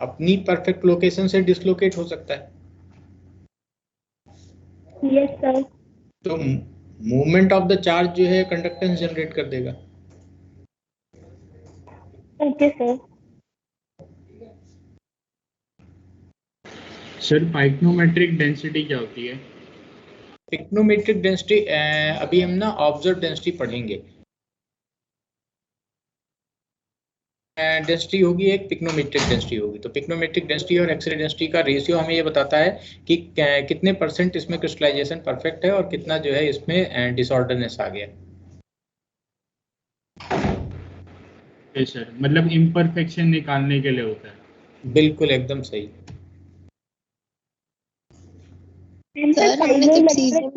अपनी perfect location से dislocate हो सकता है। Yes sir. तो मूवमेंट ऑफ द चार्ज जो है कंडक्टेंस जनरेट कर देगा। Okay sir. सर पाइक्नोमेट्रिक डेंसिटी क्या होती है? पिक्नोमेट्रिक डेंसिटी अभी हम ना ऑब्जर्व डेंसिटी पढ़ेंगे। डेंसिटी होगी एक, पिक्नोमेट्रिक डेंसिटी होगी। तो पिक्नोमेट्रिक डेंसिटी और एक्सरे डेंसिटी का रेशियो हमें ये बताता है कि कितने परसेंट इसमें क्रिस्टलाइजेशन परफेक्ट है और कितना जो है इसमें डिसऑर्डरनेस आ गया। सर मतलब इम्परफेक्शन निकालने के लिए होता है। बिल्कुल एकदम सही। सर हमने जब सीजन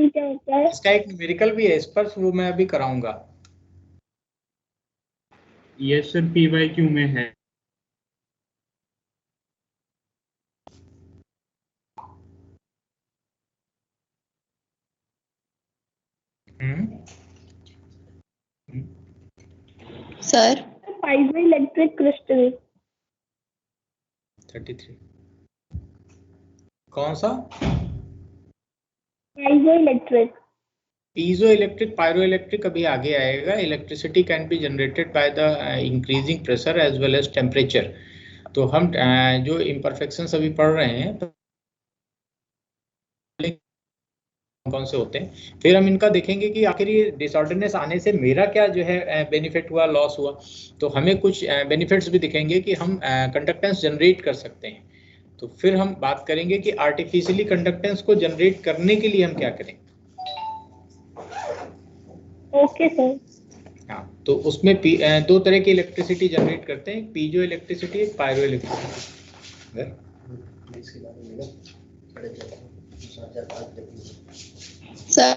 क्या होता है? इसका एक न्यूमेरिकल भी है इस पर, वो मैं अभी कराऊंगा। यस सर, PYQ में है। सर पाइजो इलेक्ट्रिक क्रिस्टल 33 कौन सा? Piezo electric. Piezo electric, pyro electric अभी आगे आएगा। Electricity can be generated by the increasing pressure as well as temperature. तो हम जो इम्परफेक्शंस अभी पढ़ रहे हैं कौन से होते हैं, फिर हम इनका देखेंगे कि आखिर ये डिसऑर्डरनेस आने से मेरा क्या जो है बेनिफिट हुआ, लॉस हुआ। तो हमें कुछ बेनिफिट्स भी दिखेंगे कि हम कंडक्टेंस जनरेट कर सकते हैं। तो फिर हम बात करेंगे कि आर्टिफिशियली कंडक्टेंस को जनरेट करने के लिए हम क्या करें। Okay sir. हाँ, तो उसमें दो तरह की इलेक्ट्रिसिटी जनरेट करते हैं, पीजो इलेक्ट्रिसिटी, एक पायरो इलेक्ट्रिसिटी। सर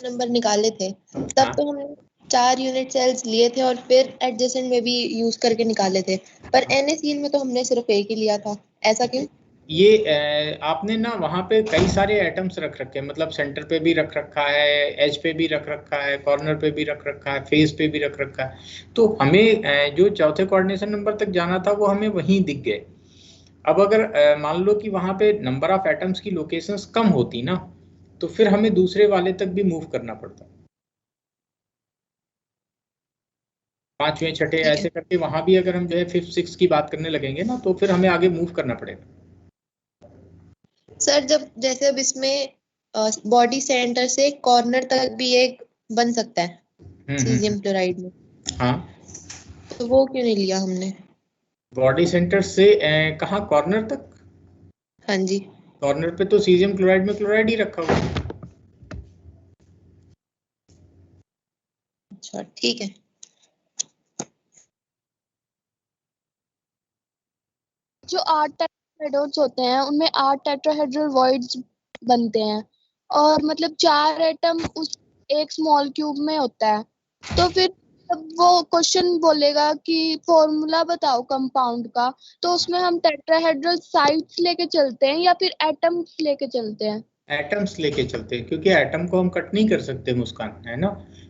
नंबर निकाले थे तब तो हमने 4 यूनिट सेल्स लिए थे और फिर एडजेसेंट में भी यूज करके निकाले थे, पर NaCl में तो हमने सिर्फ एक ही लिया था, ऐसा क्यों? ये आपने ना वहाँ पे कई सारे एटम्स रख रखे हैं, मतलब सेंटर पे भी रख रखा है, एज पे भी रख रखा है, कॉर्नर पे भी रख रखा है, फेस पे भी रख रखा है। तो हमें जो चौथे कोऑर्डिनेशन नंबर तक जाना था वो हमें वहीं दिख गए। अब अगर मान लो कि वहाँ पे नंबर ऑफ एटम्स की लोकेशंस कम होती ना, तो फिर हमें दूसरे वाले तक भी मूव करना पड़ता। पांचवें छठे ऐसे करके वहां भी अगर हम जो है फिफ्थ सिक्स की बात करने लगेंगे ना, तो फिर हमें आगे मूव करना पड़ेगा। सर जब जैसे अब इसमें बॉडी सेंटर से कॉर्नर तक भी एक बन सकता है सीजियम क्लोराइड में, हाँ, तो वो क्यों नहीं लिया हमने? बॉडी सेंटर से कहाँ, कॉर्नर तक? हाँ जी। कॉर्नर पे तो सीजियम क्लोराइड में क्लोराइड ही रखा हुआ है। अच्छा ठीक है। जो 8 टेट्राहेड्रल्स होते हैं उनमें 8 टेट्राहेड्रल वॉइड्स बनते हैं और मतलब 4 एटम उस एक स्मॉल क्यूब में होता है। तो फिर जब वो क्वेश्चन बोलेगा कि फॉर्मूला बताओ कंपाउंड का, तो उसमें हम टेट्राहेड्रल साइट्स लेके चलते हैं या फिर एटम्स लेके चलते हैं? एटम्स लेके चलते हैं, क्योंकि एटम को हम कट नहीं कर सकते मुस्कान, है ना।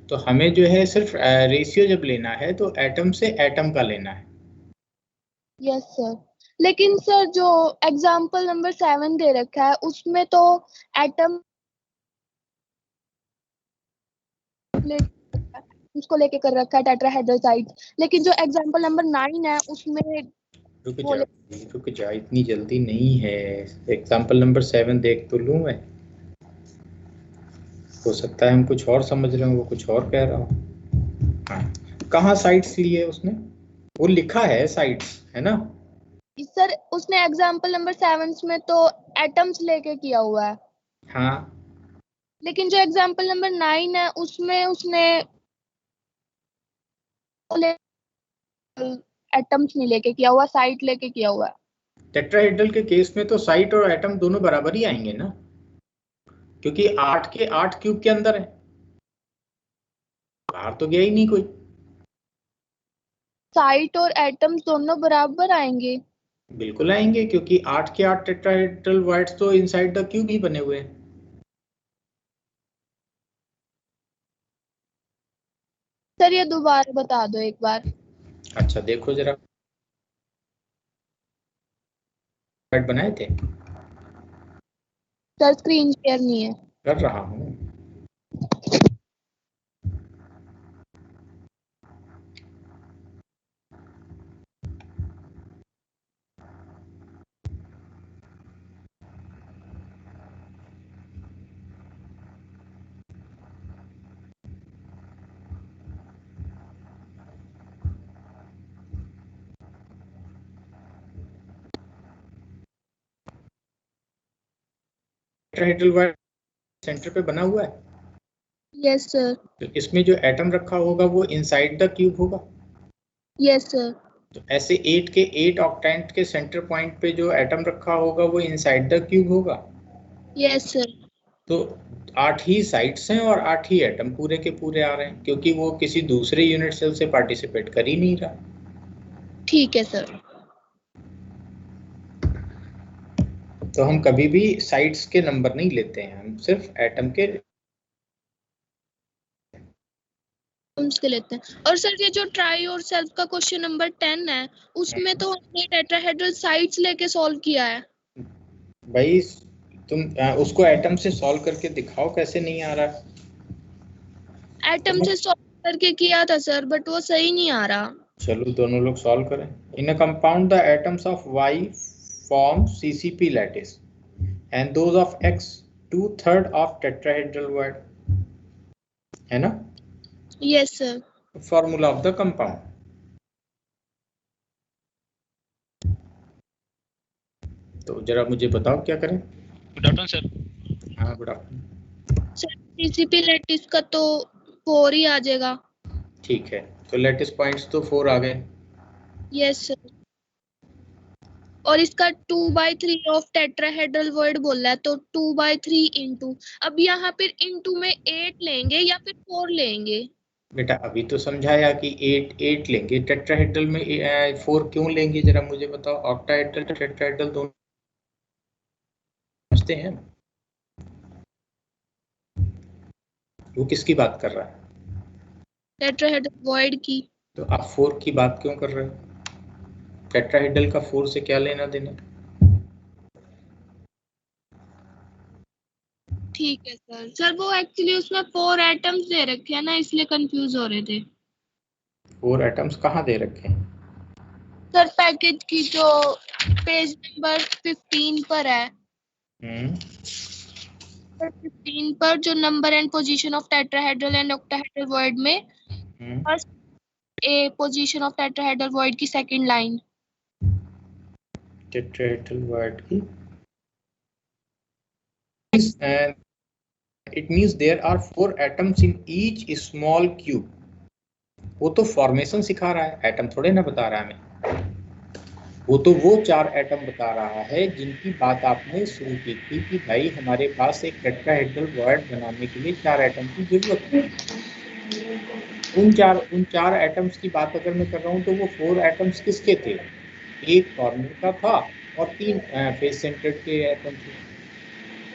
तो हमें जो है सिर्फ रेशियो जब लेना है तो एटम से एटम का लेना है। Yes sir. लेकिन सर जो एग्जाम्पल नंबर 7 दे रखा है उसमें तो एटम उसको लेके कर रखा है टेट्राहेड्रल साइट्स, लेकिन जो एग्जाम्पल नंबर 9 है उसमें रुक जा, इतनी जल्दी नहीं है। एग्जाम्पल नंबर 7 देख तो लूं मैं, हो सकता है हम कुछ और समझ रहे हो, वो कुछ और कह रहा हो। हाँ, कहाँ साइट्स ली है उसने? वो लिखा है साइट्स, है ना। सर उसने एग्जाम्पल नंबर 7 में तो एटम्स लेके किया हुआ है। हाँ, लेकिन जो एग्जाम्पल नंबर 9 है उसमें उसने एटम्स नहीं लेके किया हुआ, साइट लेके किया हुआ है। टेट्राहेड्रल के केस में तो साइट और एटम दोनों बराबर ही आएंगे ना, क्योंकि 8 के 8 क्यूब के अंदर है, बाहर तो गया ही नहीं कोई। साइट और एटम्स दोनों बराबर आएंगे? बिल्कुल आएंगे, क्योंकि 8 के 8 टेट्राहेड्रल वाइड्स तो इनसाइड द क्यूब ही बने हुए हैं। सर ये दोबारा बता दो एक बार। अच्छा देखो जरा, बनाए थे? सर स्क्रीन शेयर नहीं है। कर रहा हूँ। टेट्राहेड्रल सेंटर पे बना हुआ है। Yes sir. तो इसमें जो एटम रखा होगा वो इनसाइड द क्यूब होगा। Yes sir. तो ऐसे 8 ऑक्टेंट के सेंटर पॉइंट पे जो एटम रखा होगा वो इनसाइड द क्यूब होगा। Yes sir. तो 8 ही साइड्स हैं और 8 ही एटम पूरे के पूरे आ रहे हैं, क्योंकि वो किसी दूसरे यूनिट सेल से पार्टिसिपेट कर ही नहीं रहा। ठीक है सर। तो हम कभी भी साइड्स के नंबर नहीं लेते हैं, हम सिर्फ एटम के के लेते हैं। और सर ये जो ट्राई और सेल्फ का क्वेश्चन नंबर 10 है, उसमें तो हमने टेट्राहेड्रल साइड्स लेके सॉल्व किया है। भाई तुम उसको एटम से सॉल्व करके दिखाओ, कैसे नहीं आ रहा? एटम से सॉल्व करके किया था सर, बट वो सही नहीं आ रहा। चलो दोनों लोग सॉल्व करें। In a compound the atoms of Y form CCP lattice and those of X 2/3 of tetrahedral word, है ना? Yes sir. Formula of the compound. तो जरा मुझे बताओ क्या करें। Good afternoon sir. हाँ good afternoon. Sir CCP lattice का तो 4 ही आ जाएगा। ठीक है, तो लेटिस पॉइंट्स तो 4 आ गए। Yes sir. और इसका 2/3 ऑफ टेट्राहेड्रल वर्ड बोल रहा है, तो 2/3 इंटू, अब यहाँ पे इंटू में 8 लेंगे या फिर 4 लेंगे? बेटा अभी तो समझाया कि 8 लेंगे, टेट्राहेड्रल में 4 क्यों लेंगे, जरा मुझे बताओ। ऑक्टाहेड्रल टेट्राहेड्रल दोनों समझते हैं। वो किसकी बात कर रहा है? टेट्राहेड्रल वर्ड की। तो आप 4 की बात क्यों कर रहे हो? टेट्राहेड्रल का 4 से क्या लेना देना? ठीक है सर। सर वो एक्चुअली उसमें 4 एटम्स दे रखे हैं ना, इसलिए कंफ्यूज हो रहे थे। 4 एटम्स कहाँ दे रखे हैं? सर पैकेज की जो पेज नंबर 15 पर है, 15 पर जो number and position of tetrahedral and octahedral void में first a position of tetrahedral void की सेकंड लाइन। टेट्राहेड्रल वर्ड की it means there are 4 atoms in each small cube. वो तो फॉर्मेशन सिखा रहा है, एटम थोड़े ना बता रहा है हमें। वो तो वो 4 एटम बता रहा है जिनकी बात आपने शुरू की थी कि भाई हमारे पास एक टेट्राहेड्रल वर्ड बनाने के लिए 4 एटम की जरूरत है। उन चार एटम्स की बात अगर मैं कर रहा हूँ तो वो 4 एटम्स किसके थे? एक कॉर्नर का था और 3 फेस सेंटर के एटम थे।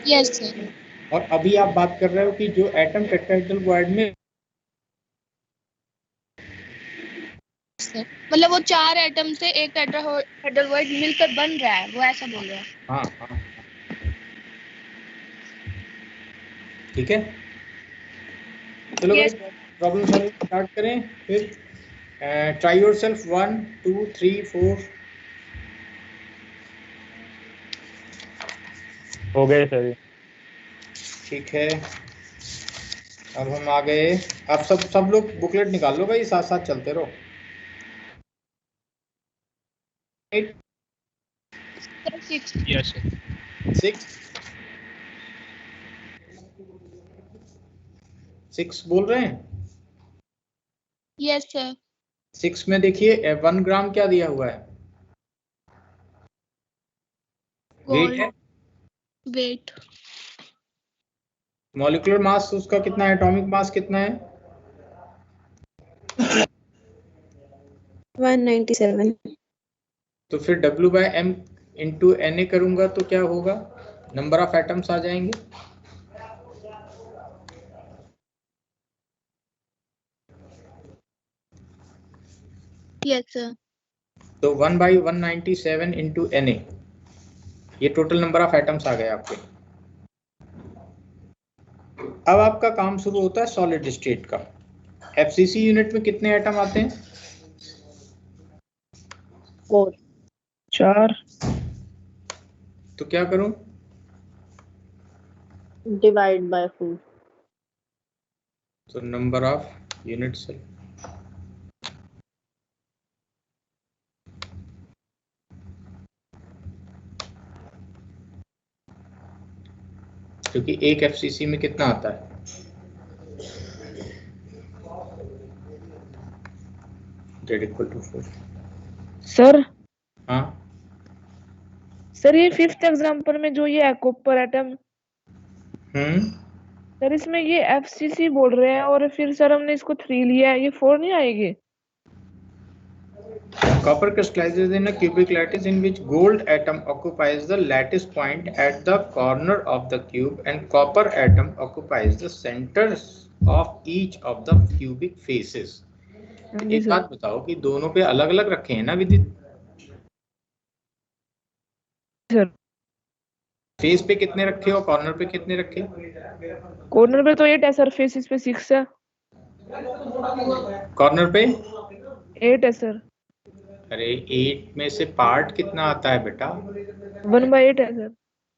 Yes sir. और अभी आप बात कर रहे हो कि जो एटम टेट्राहेड्रल वर्ड में, मतलब वो 4 एटम से एक टेट्राहेड्रल वर्ड मिलकर बन रहा है, वो ऐसा बोल रहा है। हाँ ठीक है। चलो Yes. प्रॉब्लम सॉल्विंग स्टार्ट करें। फिर ट्राई योरसेल्फ 1 2 3 4 हो गए सर। ठीक है, अब हम आ गए। अब सब लोग बुकलेट निकाल लो भाई, साथ साथ चलते रहो। Yes sir. 6 बोल रहे हैं। Yes sir. 6 में देखिए 1 ग्राम क्या दिया हुआ है? वेट है। वेट। मॉलिक्यूलर मास उसका कितना है? एटॉमिक मास कितना है? 197। तो फिर W/m इंटू Na करूंगा तो क्या होगा? नंबर ऑफ एटम्स आ जाएंगे। Yes sir. तो 1/197 इंटू Na, ये टोटल नंबर ऑफ एटम्स आ गए आपके। अब आपका काम शुरू होता है सॉलिड स्टेट का। FCC यूनिट में कितने एटम आते हैं? 4 तो क्या करूं? Divide by 4। तो नंबर ऑफ यूनिट सेल, क्योंकि एक FCC में कितना आता है? Z=4। सर हाँ सर ये 5th एग्जांपल में जो ये है कॉपर एटम, सर इसमें ये FCC बोल रहे हैं और फिर सर हमने इसको 3 लिया है, ये 4 नहीं आएगी? Copper crystallizes in a cubic lattice in which gold atom occupies the lattice point at the corner of the cube and copper atom occupies the centers of each of the cubic faces. एक बात बताओ कि दोनों पे अलग अलग रखे हैं ना विदित? सर फेस पे कितने रखे हो, कॉर्नर पे कितने रखे? कॉर्नर पे तो 8 है सर, फेसेस पे 6 है। कॉर्नर पे 8 है सर। अरे 8 में से पार्ट कितना आता है बेटा? 1/8 है सर।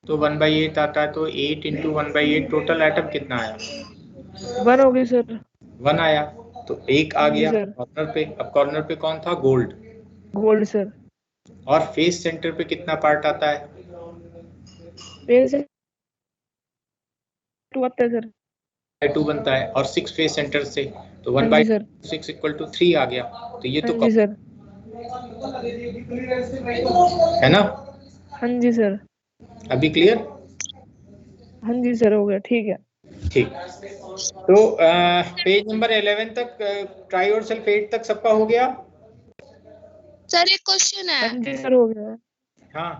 तो 1/8 आता है, तो 8 इंटू 1/8 टोटल एटम कितना आया? 1 हो गई सर। 1 आया, तो एक आ गया सर। कॉर्नर पे। अब कॉर्नर पे कौन था? गोल्ड। Gold sir. और फेस सेंटर पे कितना पार्ट आता है? फेस 2 आता है सर। 2 बनता है, और 6 फेस सेंटर से, तो हाँ 1 जी बाई सर। 6 इक्वल टू 3 आ गया। तो ये तो हाँ जी सर। है ना? हाँ जी सर। अभी क्लियर? हाँ जी सर, हो गया, ठीक है। ठीक। तो पेज नंबर 11 तक, ट्राई और सल्फेट तक सबका हो गया? सर एक क्वेश्चन है। हाँ जी सर, हो गया। हाँ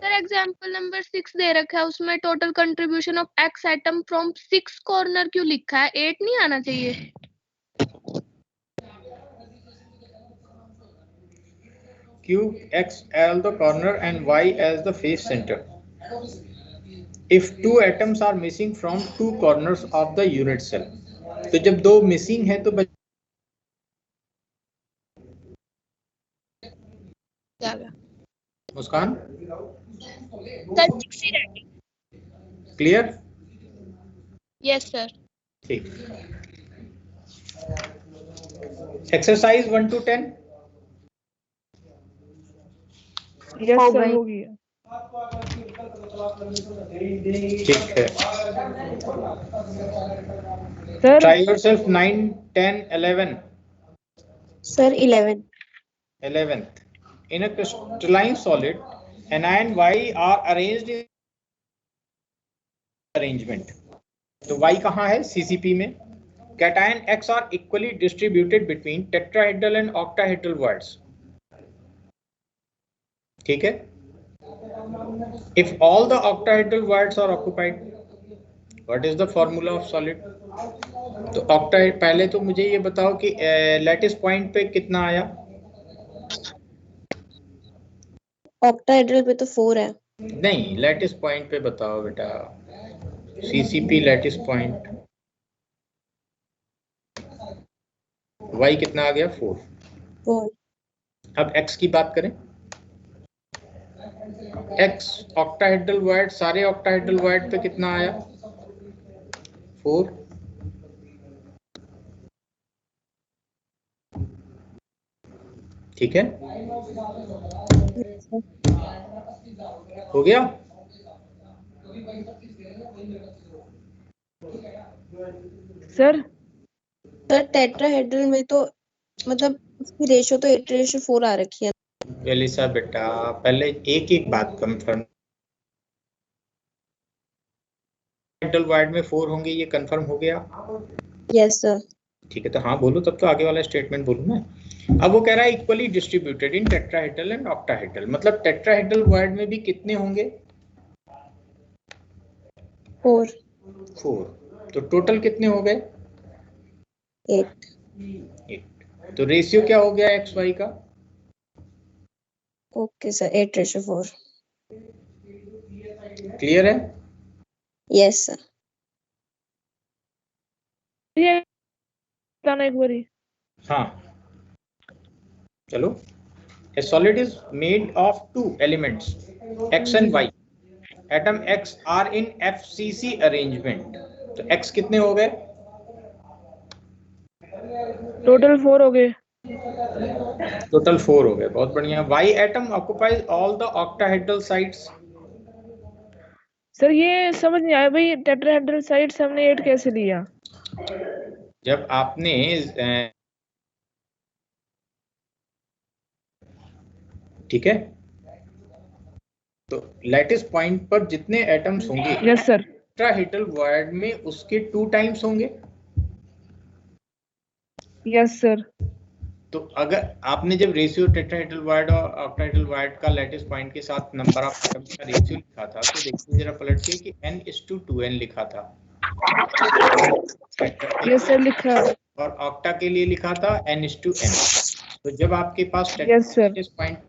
सर एग्जांपल नंबर 6 दे रखा है, उसमें total contribution of x atom from 6 corner क्यों लिखा है? 8 नहीं आना चाहिए? cube X as the corner and Y as the face center. If two atoms are missing from two corners of the unit cell, तो जब दो मिसिंग है तो क्या गया? मुस्कान सर 6 ही रहेगी। क्लियर? Yes sir. ठीक। Exercise 1 to 10। यस सर, हो गया। ठीक है sir try yourself 9, 10, 11। Sir 11th, in a crystalline solid, anion Y are arranged in arrangement. तो Y कहाँ है? CCP में। Cation X are equally distributed between tetrahedral and octahedral voids. ठीक है? If all the octahedral voids are occupied, what is the formula of solid? तो पहले तो मुझे ये बताओ कि लैटिस पॉइंट पे कितना आया? ऑक्टाहेड्रल पे तो 4 है। नहीं, लैटिस पॉइंट पे बताओ बेटा। CCP लैटिस पॉइंट Y कितना आ गया? 4। अब X की बात करें। X ऑक्टाहेड्रल वॉइड, सारे ऑक्टाहेड्रल वॉइड पे कितना आया? 4। ठीक है, हो गया? सर टेट्राहेड्रल में तो मतलब उसकी रेशो तो 8:4 आ रखी है। एलिसा बेटा, पहले एक एक बात कंफर्म। ऑक्टाहेड्रल वॉइड में 4 होंगे, ये कंफर्म हो गया? Yes sir. ठीक है, तो हाँ बोलो, तब तो आगे वाला स्टेटमेंट बोलूं ना। अब वो कह रहा है equally distributed in tetrahedral and octahedral, मतलब टेट्राहेड्रल वॉइड में भी कितने होंगे? 4। तो टोटल कितने हो गए? 8। तो रेशियो क्या हो गया एक्स वाई का? Okay sir 8:4। क्लियर है? Yes sir. ये बताना एक बारी। हाँ चलो। A solid is made of two elements x and y. Atom x are in FCC arrangement. तो x कितने हो गए? टोटल 4 हो गए। टोटल 4 हो गए, बहुत बढ़िया। y atom occupies all the octahedral sites. Sir ये समझ नहीं आया भाई, टेट्राहेड्रल साइड्स हमने 8 कैसे लिया? जब आपने ठीक है, तो लैटिस पॉइंट पर जितने एटम्स होंगे यस सर। टेट्राहेड्रल वॉइड में उसके 2 टाइम्स होंगे। Yes sir. तो अगर आपने जब रेशियो टेट्राहेड्रल वॉइड और ऑक्टाहेड्रल वॉइड का लैटिस पॉइंट के साथ नंबर ऑफ एटम्स का रेशियो लिखा था, तो देखिए जरा पलट के कि n/2n लिखा था। यस सर लिखा। और ऑक्टा के लिए लिखा था n/n। तो जब आपके पास यस सर। लैटिस पॉइंट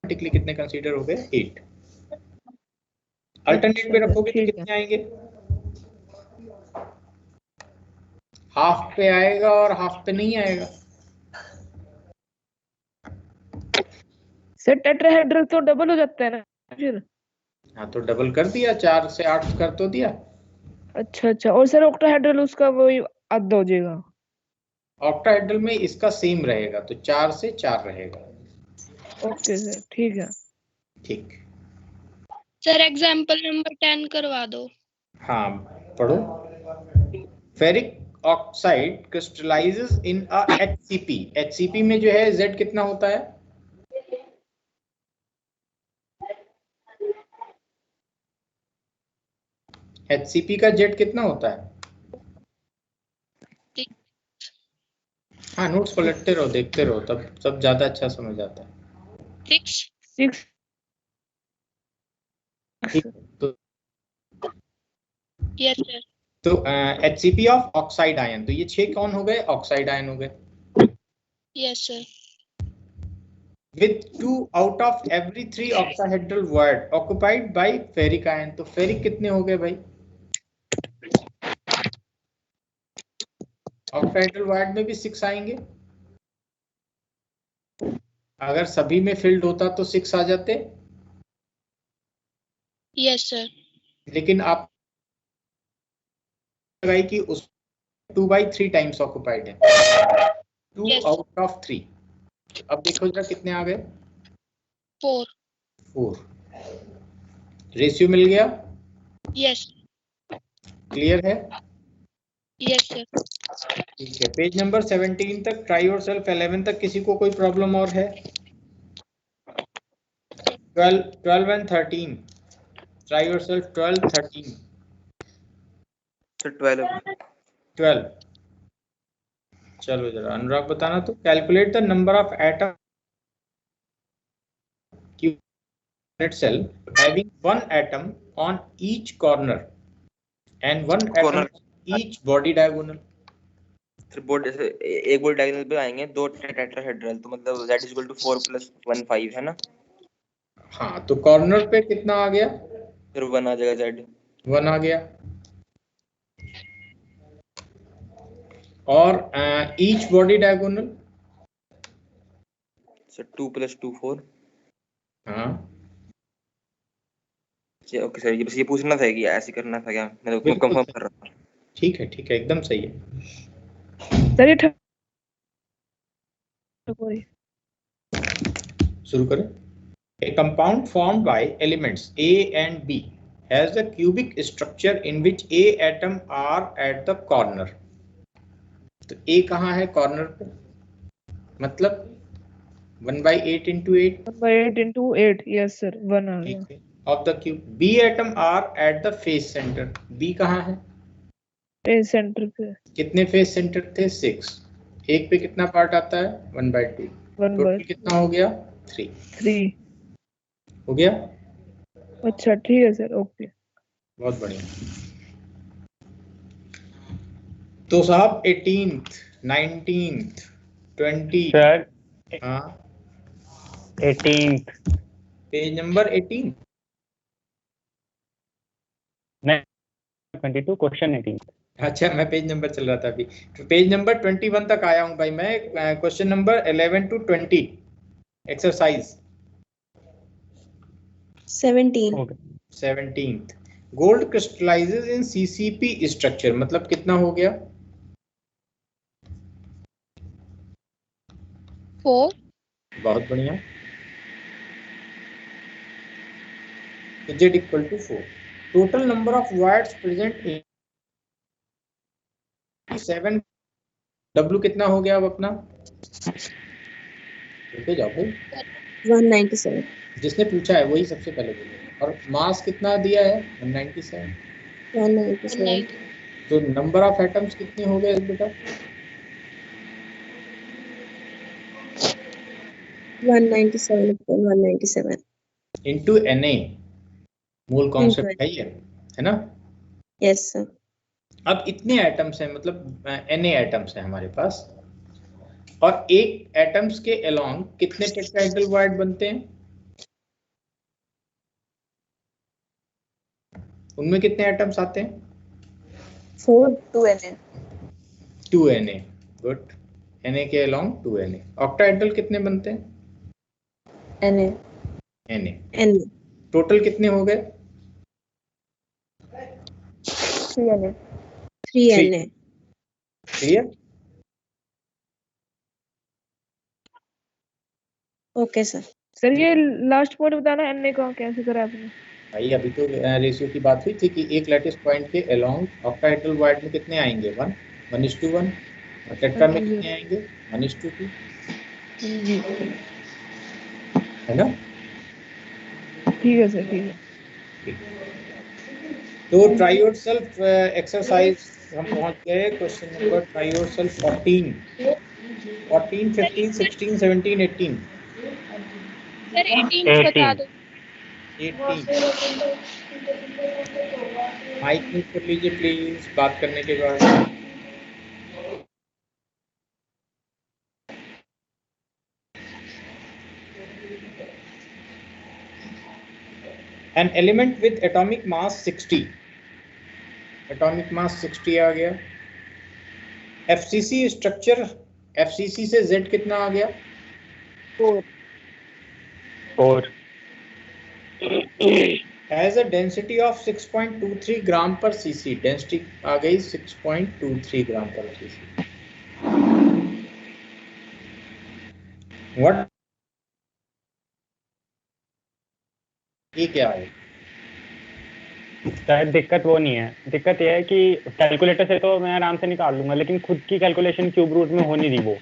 कितने कंसीडर हो गए? 8। अल्टरनेट पे रखोगे तो कितने आएंगे? हाफ पे आएगा और हाफ पे नहीं आएगा। सर टेट्राहेड्रल तो डबल हो जाता है ना फिर? हाँ तो डबल कर दिया, 4 से 8 कर तो दिया। अच्छा। और सर ऑक्टाहेड्रल उसका वही आधा हो जाएगा? ऑक्टाहेड्रल में इसका सेम रहेगा, तो 4 से 4 रहेगा। ओके सर ठीक है। ठीक। सर एग्जाम्पल नंबर 10 करवा दो। हाँ पढ़ो। फेरिक ऑक्साइड क्रिस्टलाइजेस इन अ HCP। HCP में जो है Z कितना होता है? HCP का Z कितना होता है? हाँ नोट्स पलटते रहो, देखते रहो, तब सब ज्यादा अच्छा समझ आता है। 6। तो यस सर। तो HCP ऑफ ऑक्साइड आयन, तो ये 6 कौन हो गए? ऑक्साइड आयन हो गए। Yes sir. With 2 out of every 3 octahedral word occupied by ferric ion, तो फेरिक कितने हो गए भाई? ऑक्टाहेड्रल वॉइड में भी 6 आएंगे। अगर सभी में फिल्ड होता तो 6 आ जाते। Yes sir. लेकिन आप लगाई कि उस 2/3 टाइम्स ऑक्युपाइड है। 2 Yes. Out of 3। अब देखो जरा कितने आ गए? 4। रेशियो मिल गया? यस। क्लियर है? Yes sir. ठीक है, पेज नंबर 17 तक ट्राई योरसेल्फ 11 तक किसी को कोई प्रॉब्लम और है? 12 and 13 ट्राई योरसेल्फ। 12 13 12। चलो जरा अनुराग बताना तो। Calculate the number of atom unit cell having one atom on each corner and one atom on each body diagonal. जैसे एक बॉडी डायगोनल पे आएंगे 2 टेट्राहेड्रल, तो मतलब z = 4 + 1 5 है ना? हाँ तो कॉर्नर पे कितना आ गया? फिर 1 आ जाएगा, z 1 आ गया। और ईच बॉडी डायगोनल सर 2 + 2 4। हाँ ओके सर, ये बस ये पूछना था कि ऐसे करना था क्या? मैं तो कंफर्म कर रहा था। ठीक है एकदम सही है। सर ये शुरू करें। A compound formed by elements A and B has a cubic structure in which A atom are at the corner. तो A कहाँ है? कॉर्नर पे, मतलब 1/8 into 8। 1/8 into 8। यस सर 1 आ गया। Of the cube B atom are at the face center. B कहाँ है? Face centre पे। कितने फेस सेंटर थे? 6। एक पे कितना पार्ट आता है? 1/2। टोटल कितना हो गया? 3 हो गया। अच्छा ठीक है सर, ओके। बहुत बढ़िया। तो साहब 18th 19th 20 सर हाँ 18th पेज नंबर 18 नहीं 22 क्वेश्चन 18। अच्छा मैं पेज नंबर चल रहा था अभी, तो पेज नंबर 21 तक आया हूं भाई मैं। Question number 11 to 20 exercise 17 okay 17th gold crystallises in CCP structure, मतलब कितना हो गया? 4। बहुत बढ़िया। Z equal to 4। Total number of wires present in 7। W कितना हो गया अब अपना? रुके जाओ भाई, 197 जिसने पूछा है वही सबसे पहले बोले। और मास कितना दिया है? 197। 197 तो नंबर ऑफ एटम्स कितने हो गए बेटा? 197 upon 197 इनटू Na, मूल कॉन्सेप्ट है ना? yes sir अब इतने एटम्स हैं, मतलब Na एटम्स हैं हमारे पास, और एक एटम्स के अलोंग कितने टेट्राहेड्रल बॉन्ड बनते हैं? उनमें कितने एटम्स आते हैं? 4 2 Na 2 Na। गुड। Na के अलोंग 2 Na। ऑक्टाहेड्रल कितने बनते हैं? Na Na। Na टोटल कितने हो गए? 3 Na 3 Na clear? Okay sir sir ये लास्ट पॉइंट बताना एन का कैसे करा आपने? भाई अभी तो रेशियो की बात हुई थी कि एक लैटिस पॉइंट के अलोंग ऑक्टाहेड्रल बॉन्ड में कितने आएंगे? 1 1:1। और टेट्रा में कितने आएंगे? 1:2 है ना? ठीक है सर, ठीक है। तो ट्राई योरसेल्फ एक्सरसाइज हम पहुंच गए। Question number try yourself 14 15 16 17 18 sir 18 बता दो। 18 माइक म्यूट कर लीजिए प्लीज बात करने के बाद। An element with atomic mass 60, atomic mass 60 आ गया। FCC स्ट्रक्चर, FCC से Z कितना आ गया? 4 Has a density of 6.23 ग्राम पर cc, डेंसिटी आ गई 6.23 ग्राम पर cc। What ये क्या है? शायद दिक्कत वो नहीं है, दिक्कत ये है कि कैलकुलेटर से तो मैं आराम से निकाल लूंगा, लेकिन खुद की कैलकुलेशन क्यूब रूट में हो नहीं रही वो।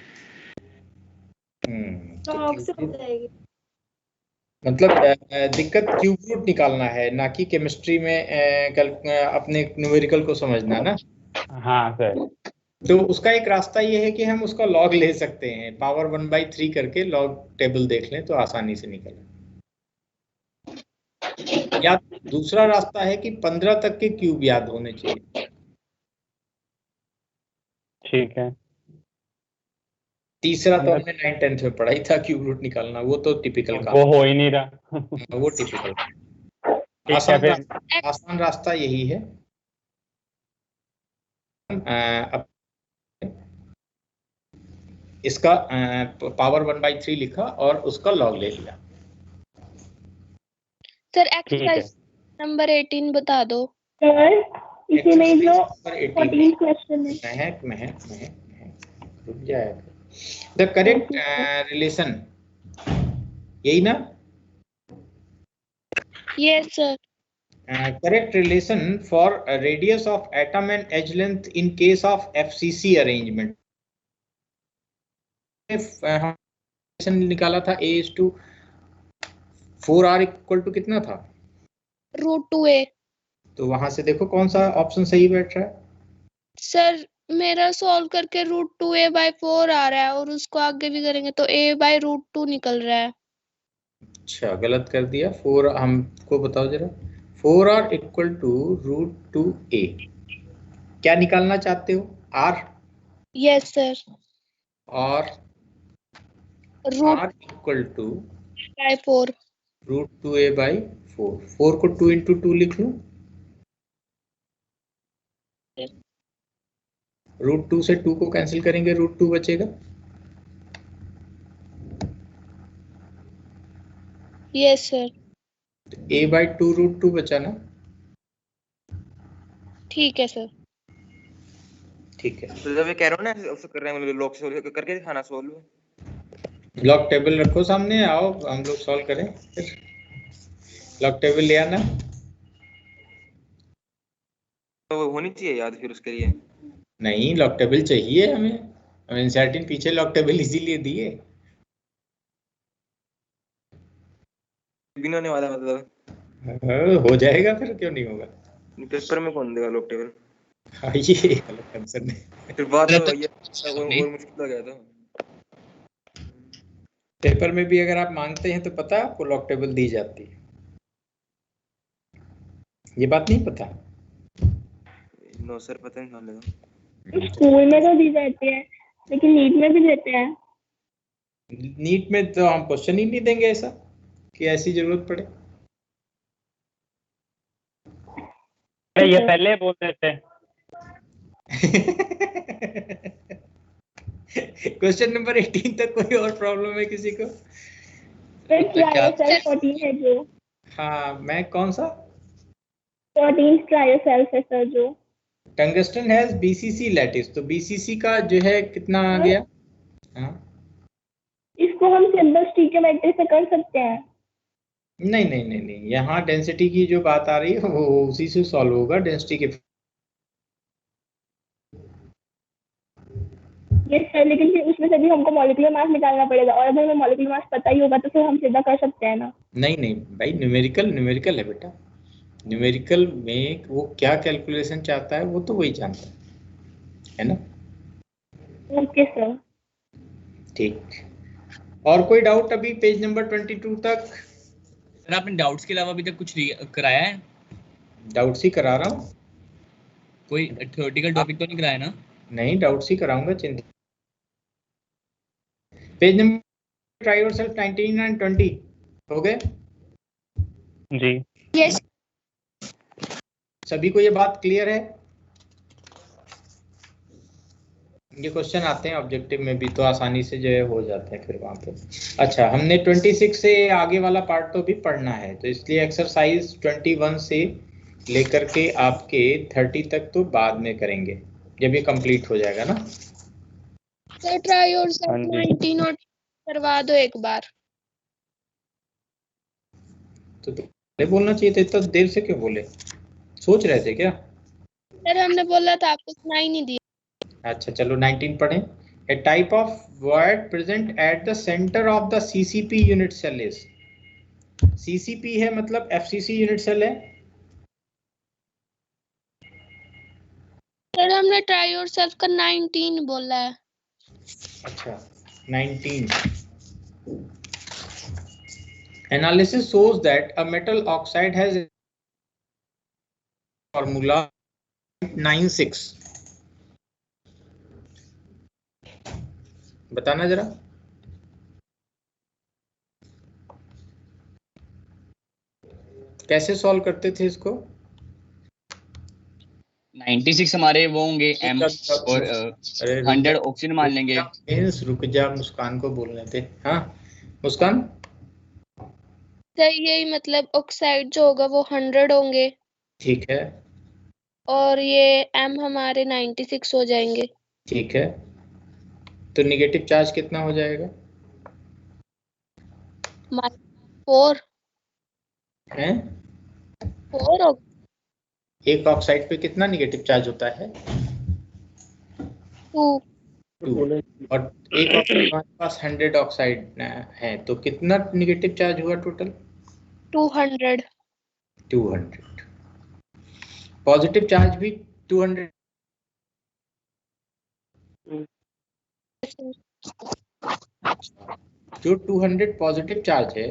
मतलब दिक्कत क्यूब रूट निकालना है, ना कि केमिस्ट्री में अपने न्यूमेरिकल को समझना ना। हाँ सर। तो उसका एक रास्ता ये है कि हम उसका लॉग ले सकते हैं, पावर 1/3 करके लॉग टेबल देख लें तो आसानी से निकले। या दूसरा रास्ता है कि 15 तक के क्यूब याद होने चाहिए। ठीक है। तीसरा तो हमने 9th 10th में पढ़ाई था, क्यूब रूट निकालना, वो तो टिपिकल काम, वो हो ही नहीं रहा। वो टिपिकल। ठीक आसान रास्ता यही है। इसका पावर 1/3 लिखा और उसका लॉग ले लिया। सर एक्सरसाइज नंबर 18 बता दो। सर इसी में जो 14 क्वेश्चन है। महक रुक जाएगा। द करेक्ट रिलेशन, यही ना? Yes sir. Correct relation for radius of atom and edge length in case of FCC arrangement. हम निकाला था A/4R इक्वल टू कितना था? √2a। तो वहां से देखो कौन सा ऑप्शन सही बैठ रहा है। सर मेरा सॉल्व करके √2a/4 आ रहा है और उसको आगे भी करेंगे तो a/√2 निकल रहा है। अच्छा गलत कर दिया। 4 हमको बताओ जरा। 4R इक्वल टू √2a क्या निकालना चाहते हो? R yes sir. और root R equal to by 4। Root 2a by 4। 4 को 2 इंटू 2 लिख लूं। रूट 2 से 2 को कैंसिल करेंगे, रूट 2 बचेगा। Yes sir. तो a बाई 2 रूट 2 बचा ना। ठीक है सर। ठीक है, तो जब ये कह रहा हूँ ना उसको कर रहे हैं, मतलब लॉग सोल्व करके दिखाना सोल्व। लॉग टेबल रखो सामने, आओ हम लोग सॉल्व करें। लॉग टेबल ले आना। तो होनी चाहिए याद फिर उसके लिए। नहीं, लॉग टेबल चाहिए हमें, एनसीईआरटी पीछे लॉग टेबल इसीलिए दिए। भी नहीं होने वाला मतलब हो जाएगा, फिर क्यों नहीं होगा। पेपर में कौन देगा लॉग टेबल। हाँ, ये अलग कंसर्न है। फिर बात तो ये और मुश्किल हो गया था। पेपर में भी अगर आप मांगते हैं तो पता है आपको लॉग टेबल दी जाती है, ये बात नहीं पता। नो सर, पता नहीं चलेगा। स्कूल में तो दी जाती है, लेकिन नीट में भी देते हैं। नीट में तो हम क्वेश्चन ही नहीं देंगे ऐसा कि ऐसी जरूरत पड़े। ये पहले बोल देते। क्वेश्चन नंबर 18 तक कोई और प्रॉब्लम है किसी को? ट्रायोसेल 14 है जो। हाँ, मैं कौन सा? 14 ट्रायोसेल्स है सर जो। टंगस्टन हैज बीसीसी लैटिस, तो बीसीसी का जो है कितना आ गया? हाँ, इसको हम सिंपल स्टीकियोमेट्री से कर सकते हैं। नहीं नहीं नहीं नहीं, यहाँ डेंसिटी की जो बात आ रही है वो उसी से सॉल्व होगा, डेंसिटी के। यस सर, लेकिन फिर उसमें से भी हमको मॉलिक्यूलर मास निकालना पड़ेगा, और अगर हमें मॉलिक्यूलर मास पता ही होगा तो फिर हम सीधा कर सकते हैं ना। नहीं नहीं भाई, न्यूमेरिकल है बेटा। न्यूमेरिकल में वो क्या कैलकुलेशन चाहता है वो तो वही जानता है ना। Okay sir. ठीक, और कोई डाउट अभी पेज नंबर 22 तक? सर आपने डाउट्स के अलावा अभी तक कुछ कराया है? डाउट्स ही करा रहा हूँ, कोई थ्योरेटिकल टॉपिक तो नहीं कराया ना? नहीं, डाउट्स ही कराऊंगा, चिंता। Page number try yourself 19 and 20 हो गए जी। यस। सभी को ये बात क्लियर है? ये क्वेश्चन आते हैं ऑब्जेक्टिव में भी तो आसानी से जो है हो जाते हैं फिर वहां पे। अच्छा, हमने 26 से आगे वाला पार्ट तो भी पढ़ना है, तो इसलिए एक्सरसाइज 21 से लेकर के आपके 30 तक तो बाद में करेंगे जब ये कंप्लीट हो जाएगा ना। सर ट्राई योरसेल्फ 19 और करवा दो एक बार। तो पहले बोलना चाहिए था, इतना देर से क्यों बोले? सोच रहे थे क्या? सर हमने बोला था, आपको सुनाई नहीं दिया। अच्छा चलो 19 पढ़ें। A type of void present at the center of the CCP unit cell is, CCP है मतलब FCC यूनिट सेल है। सर हमने ट्राई योरसेल्फ का 19 बोला है। अच्छा 19। Analysis shows that a metal oxide has formula 96। बताना जरा। कैसे सॉल्व करते थे इसको? 96 हमारे वो होंगे एम और 100 ऑक्सीजन मान लेंगे। रुक जा, मुस्कान को बोलने थे। हाँ मुस्कान। सर यही मतलब ऑक्साइड जो होगा वो 100 होंगे। ठीक है। और ये एम हमारे 96 हो जाएंगे। ठीक है, तो निगेटिव चार्ज कितना हो जाएगा? -4 हैं? 4 होगा। एक ऑक्साइड पे कितना निगेटिव चार्ज होता है? 2। और एक ऑक्साइड हमारे पास 100 ऑक्साइड है, तो कितना निगेटिव चार्ज हुआ टोटल? 200। 200। पॉजिटिव चार्ज भी 200। जो 200 पॉजिटिव चार्ज है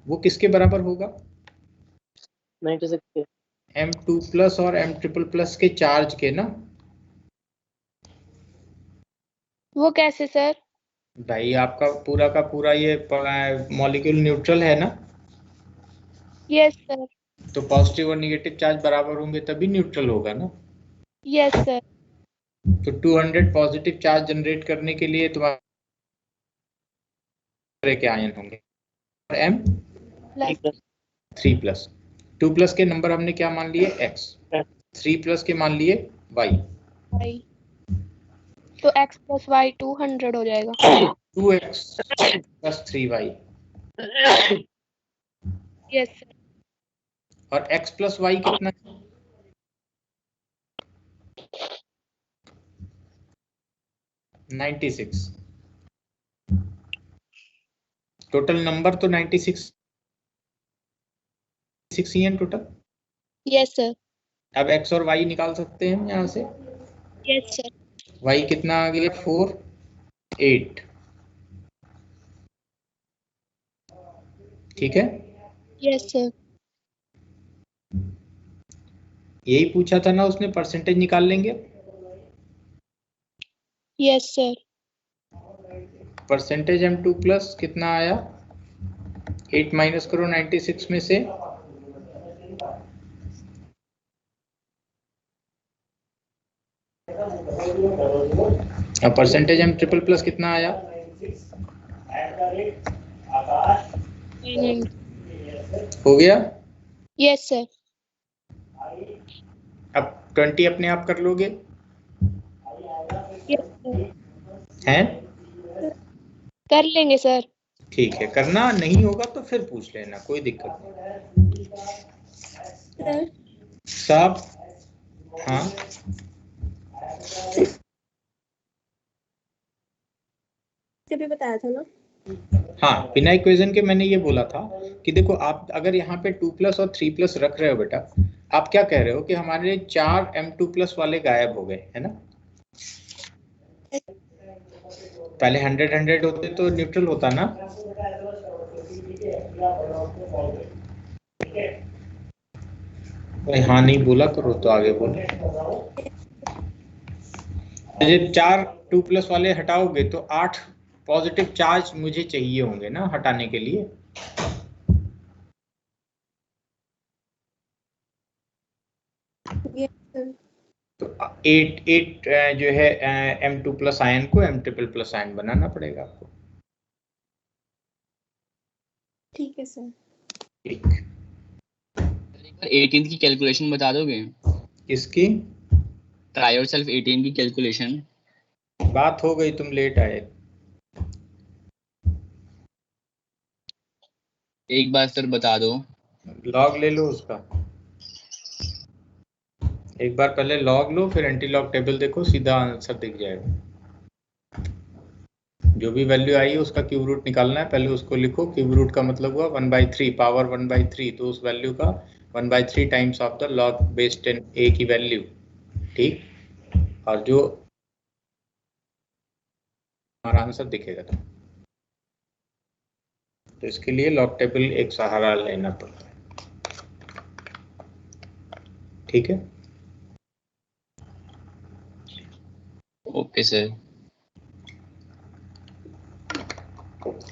वो किसके बराबर होगा? 96 M2 प्लस और M ट्रिपल प्लस के चार्ज के ना। वो कैसे सर? भाई आपका पूरा का पूरा ये मॉलिक्यूल न्यूट्रल है ना, यस सर। तो पॉजिटिव और निगेटिव चार्ज बराबर होंगे तभी न्यूट्रल होगा ना। Yes sir. तो 200 पॉजिटिव चार्ज जनरेट करने के लिए तुम्हारे के आयन होंगे m 3+। 2+ के नंबर हमने क्या मान लिए x, 3+ के मान लिए y। तो x + y 200 हो जाएगा। 2x + 3y। Yes sir. और x + y कितना है? 96। टोटल नंबर तो 96 ही है टोटल। Yes sir. अब x और y निकाल सकते हैं यहाँ से। Yes sir. y कितना आ गया? 4 8। ठीक है। Yes sir. यही पूछा था ना उसने, परसेंटेज निकाल लेंगे। Yes sir. परसेंटेज m2+ कितना आया? 8 माइनस करो 96 में से। अब परसेंटेज m++ कितना आया? हो गया। Yes sir. अब 20 अपने आप कर लोगे यस सर। हैं? कर लेंगे सर। ठीक है, करना नहीं होगा तो फिर पूछ लेना, कोई दिक्कत नहीं। साहब हाँ भी बताया था ना। हाँ, बिना इक्वेशन के मैंने ये बोला था कि देखो आप अगर यहाँ पे 2+ और 3+ रख रहे हो बेटा, आप क्या कह रहे हो कि हमारे 4 m2+ वाले गायब हो गए है ना। पहले 100 होते तो न्यूट्रल होता ना। हाँ नहीं बोला करो तो आगे बोलो। ये 4 2+ वाले हटाओगे तो 8 पॉजिटिव चार्ज मुझे चाहिए होंगे ना हटाने के लिए। तो 8 जो है m2+ आयन को m++ आयन बनाना पड़ेगा आपको। ठीक है सर। ठीक। 18 की कैलकुलेशन बता दोगे? किसकी? ट्राई योरसेल्फ 18 की कैलकुलेशन। बात हो गई, तुम लेट आए। एक बार सर बता दो। लॉग ले लो उसका, एक बार पहले लॉग लो फिर एंटी लॉग टेबल देखो, सीधा आंसर दिख जाएगा। जो भी वैल्यू आई है उसका क्यूब रूट निकालना है, पहले उसको लिखो। क्यूब रूट का मतलब हुआ 1/3 पावर 1/3, तो उस वैल्यू का 1/3 times of the log base 10a की वैल्यू। ठीक, और जो हमारा आंसर दिखेगा तो इसके लिए लॉग टेबल एक सहारा लेना पड़ता है। ठीक है, ओके सर।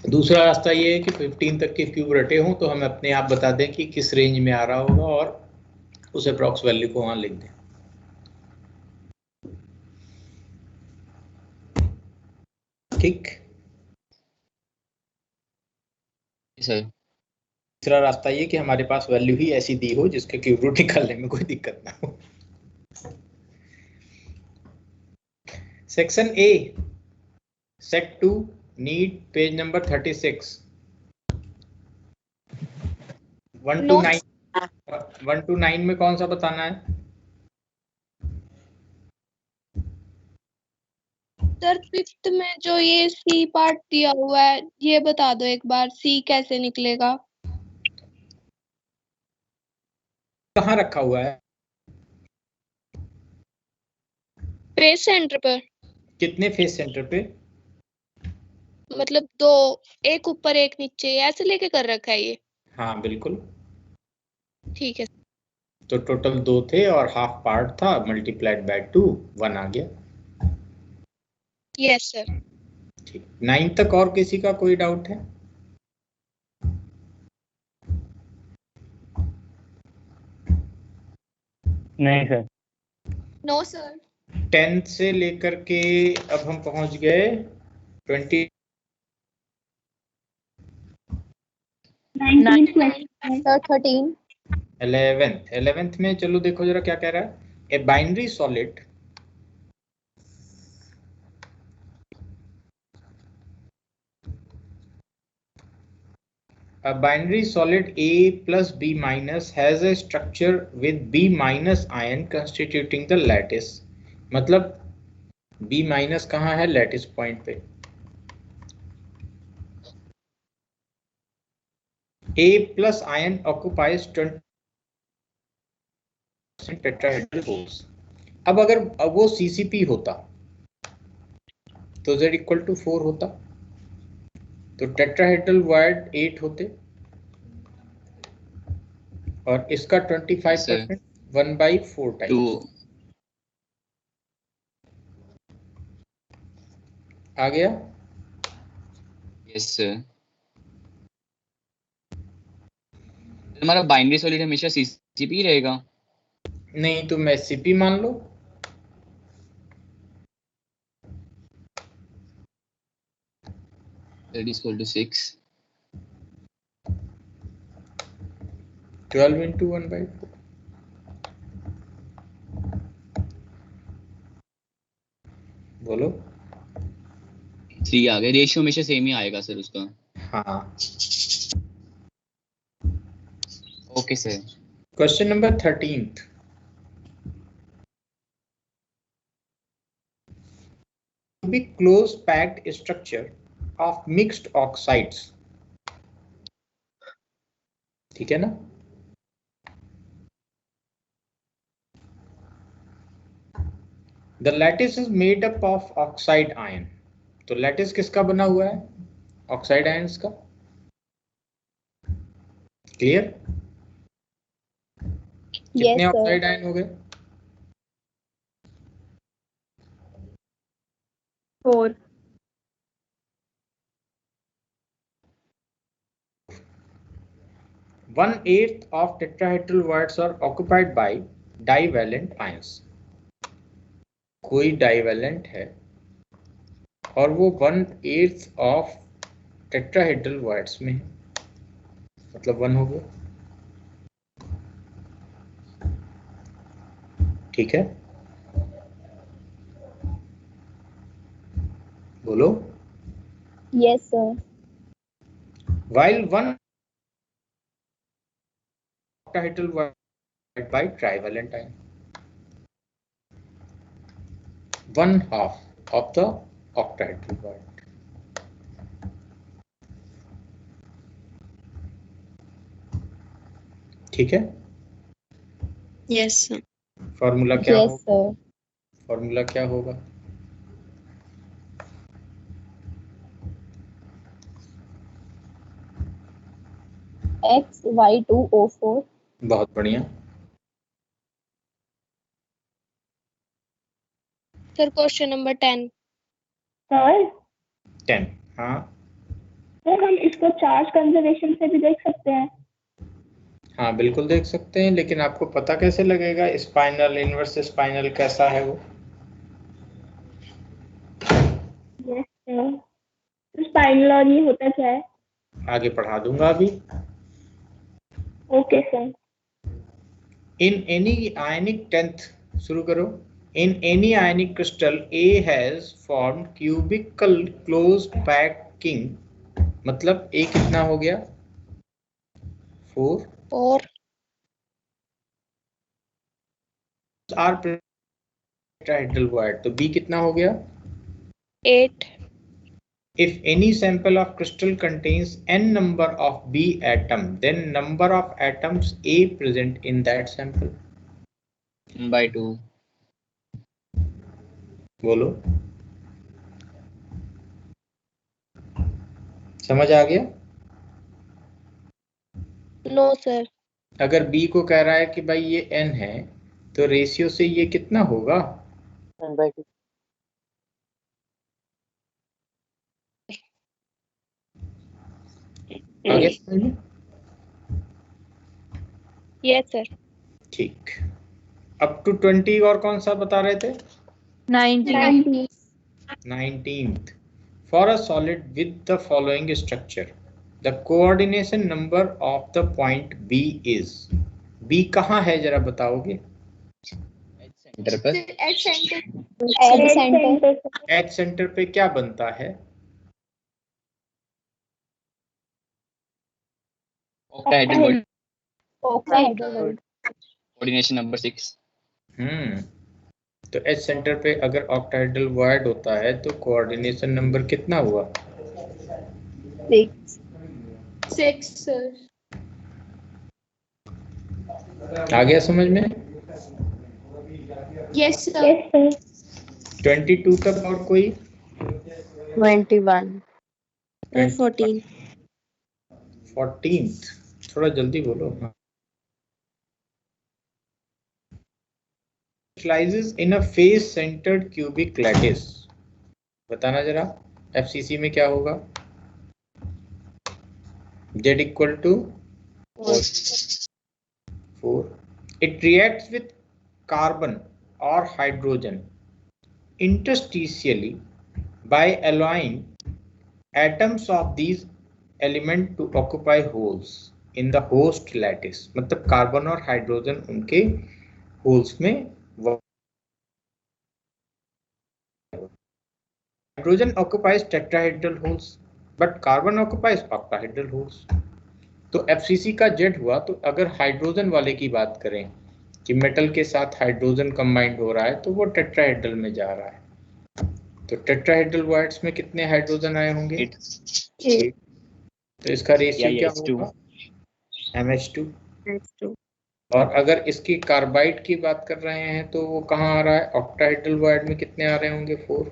दूसरा रास्ता ये है कि 15 तक के क्यूब रटे हों तो हम अपने आप बता दें कि किस रेंज में आ रहा होगा और उस अप्रॉक्स वैल्यू को वहां लिख दें। ठीक सर। तीसरा रास्ता ये कि हमारे पास वैल्यू ही ऐसी दी हो जिसके क्यूब रूट निकालने में कोई दिक्कत ना हो। Section A set 2 need page number 36 1 to 9 1 to 9 में कौन सा बताना है? सर 5th में जो ये सी पार्ट दिया हुआ है ये बता दो एक बार, सी कैसे निकलेगा? कहाँ रखा हुआ है? फेस सेंटर पर। कितने फेस सेंटर पे? मतलब 2, एक ऊपर एक नीचे ऐसे लेके कर रखा है ये। हाँ बिल्कुल। ठीक है। तो टोटल 2 थे और हाफ पार्ट था, मल्टीप्लाइड बाय 2 1 आ गया। Yes sir. ठीक, 9 तक और किसी का कोई डाउट है? नहीं सर। No sir. 10 से लेकर के अब हम पहुंच गए 20 19th क्वेश्चन। सर 13। 11th में चलो देखो जरा क्या कह रहा है। A binary solid A binary solid A plus B minus has a structure with B minus ion constituting the lattice. मतलब B minus कहाँ है? लैटिस पॉइंट पे। A plus ion occupies 20% tetrahedral force. अब अगर वो CCP होता तो Z equal to 4 होता, तो टेट्राहेड्रल वायर्ड 8 होते और इसका 25% 1/4 टाइम्स आ गया। Yes sir. हमारा बाइनरी सॉलिड हमेशा सीसीपी रहेगा? नहीं, तुम एससीपी मान लो। Z equal to 6 12 into 1/4। बोलो। 3 आ गया। रेशियो हमेशा सेम ही आएगा सर उसका। हाँ। Okay sir. Question number 13th। Cubic close packed structure of mixed oxides। ठीक है ना? The lattice is made up of oxide ion। तो लैटिस किसका बना हुआ है? ऑक्साइड आयंस का। क्लियर? कितने ऑक्साइड आयन हो गए? 4। 1/8 of tetrahedral voids are occupied by divalent ions। कोई डाइवेलेंट है और वो 1/8 ऑफ टेट्राहेड्रल वॉइड्स में है, मतलब 1 हो गया। ठीक है, बोलो। Yes sir. While one octahedral void by trivalent ion, 1/2 of the octahedral void। ठीक है। Yes sir. फॉर्मूला क्या यस होगा? सर। फॉर्मूला क्या होगा? XY2O4। बहुत बढ़िया। Sir question number 10। सर 10। हाँ सर हम इसको चार्ज कंजर्वेशन से भी देख सकते हैं? हाँ बिल्कुल देख सकते हैं, लेकिन आपको पता कैसे लगेगा स्पाइनल इनवर्स स्पाइनल कैसा है वो? Yes sir. स्पाइनल और ये होता क्या है? आगे पढ़ा दूंगा अभी। Okay sir. In any ionic 10th शुरू करो। In any ionic crystal A has formed cubical close packing, मतलब A कितना हो गया? 4 और आर टेट्राहेड्रल वॉइड, तो B कितना हो गया? 8। If any sample of crystal contains n number of B atom, then number of atoms A present in that sample? 1/2। बोलो, समझ आ गया? No sir. अगर B को कह रहा है कि भाई ये n है, तो रेशियो से ये कितना होगा? 1/2। आगे समझ में? Yes sir. ठीक। अप टू 20 और कौन सा बता रहे थे? 19th. For a solid with the following structure, the coordination number of the point B is. B कहाँ है जरा बताओगे? सेंटर पर एट सेंटर। H सेंटर पे क्या बनता है? Octahedral octahedral. Coordination number 6। तो H सेंटर पे अगर ऑक्टाहेड्रल वॉइड होता है तो कोऑर्डिनेशन नंबर कितना हुआ? 6 सर। आ गया समझ में? Yes sir. 22 तक और कोई? 21 14th. थोड़ा जल्दी बोलो। Specializes in a face-centered cubic lattice. बताना जरा FCC में क्या होगा? Z equal to 4. It reacts with carbon or hydrogen interstitially by allowing atoms of these elements to occupy holes in the host lattice. मतलब carbon और hydrogen उनके holes में hydrogen occupies tetrahedral holes but carbon occupies octahedral holes. तो FCC का Z हुआ। तो अगर hydrogen वाले की बात करें कि मेटल के साथ हाइड्रोजन कंबाइंड हो रहा है तो वो टेट्राहेड्रल में जा रहा है। तो टेट्राहेड्रल वॉइड्स में कितने हाइड्रोजन आए होंगे? 8। तो इसका रेशियो क्या होगा? MH2। और अगर इसकी कार्बाइड की बात कर रहे हैं तो वो कहाँ आ रहा है? ऑक्टाहेड्रल वॉइड में कितने आ रहे होंगे? 4।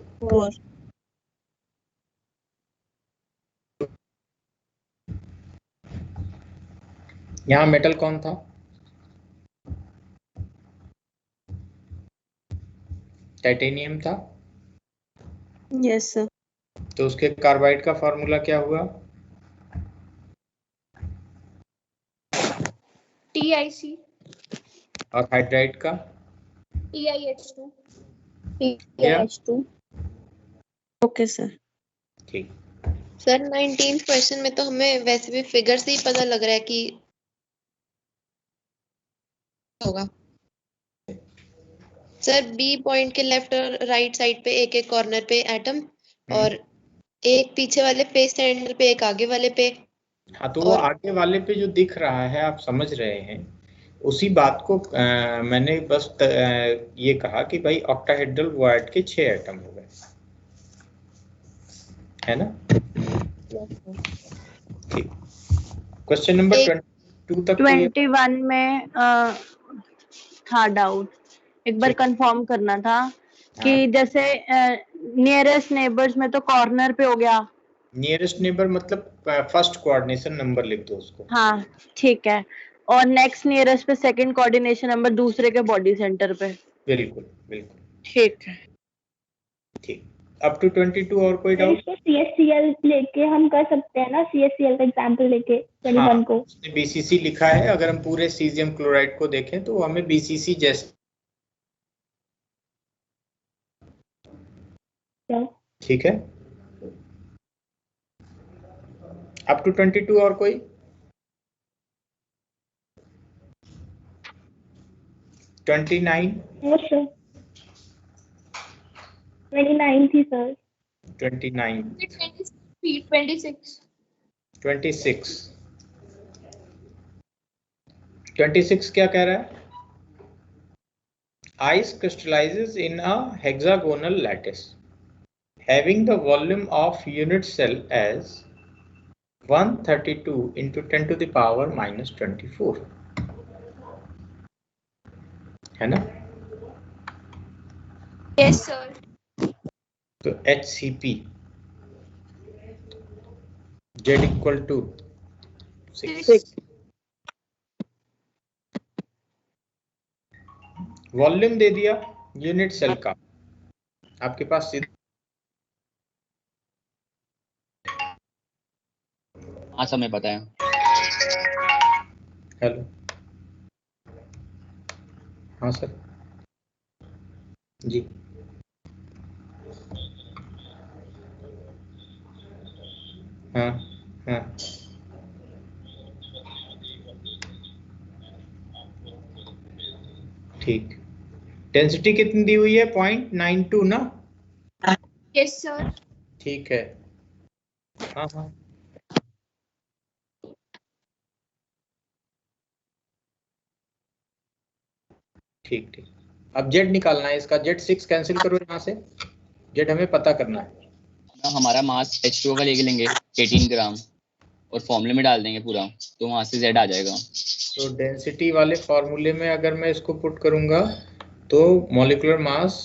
यहाँ मेटल कौन था? टाइटेनियम था। Yes sir. तो उसके कार्बाइड का फॉर्मूला क्या हुआ? TiC। और हाइड्राइड का? TiH2। Okay sir. ठीक। सर 19th क्वेश्चन में तो हमें वैसे भी फिगर से ही पता लग रहा है कि होगा। सर बी पॉइंट के लेफ्ट और राइट साइड पे एक एक कॉर्नर पे एटम और एक पीछे वाले फेस सेंटर पे एक आगे वाले पे। हाँ तो वो आगे वाले पे जो दिख रहा है आप समझ रहे हैं उसी बात को मैंने बस ये कहा कि भाई ऑक्टाहेड्रल वॉइड के 6 एटम हो गए, है ना? ठीक। क्वेश्चन नंबर 22 तक 21 में था डाउट, एक बार कंफर्म करना था कि जैसे नियरेस्ट नेबर्स में तो कॉर्नर पे हो गया। नियरेस्ट नेबर मतलब फर्स्ट कोऑर्डिनेशन नंबर लिख दो उसको। हाँ ठीक है। और नेक्स्ट नियरेस्ट पे सेकंड कोऑर्डिनेशन नंबर दूसरे के बॉडी सेंटर पे। बिल्कुल बिल्कुल ठीक है। ठीक। अप टू 22 और कोई डाउट? CSCl लेके हम कर सकते हैं ना, CSCl का एग्जांपल लेके 21 को। BCC लिखा है। अगर हम पूरे सीजियम क्लोराइड को देखें तो हमें BCC जैसे ठीक है। अप टू 22 और कोई? 29? 29 थी सर। 29 26 क्या कह रहा है? Ice crystallizes in a hexagonal lattice having the volume of unit cell as 132 into 10 to the power minus 24, है ना? Yes sir. तो HCP Z equal to 6। Volume दे दिया यूनिट सेल का, आपके पास हाँ सब में पता है। हेलो, हाँ सर जी। हाँ हाँ ठीक। डेंसिटी कितनी दी हुई है? 0.92 ना? Yes sir. ठीक है। हाँ हाँ ठीक ठीक। अब जेड निकालना है इसका। Z6 कैंसिल करो यहाँ से। जेड हमें पता करना है। हमारा मास H2O का लेके लेंगे 18 ग्राम और फॉर्मूले में डाल देंगे पूरा, तो वहां से Z आ जाएगा। तो डेंसिटी वाले फॉर्मूले में अगर मैं इसको पुट करूंगा तो molecular mass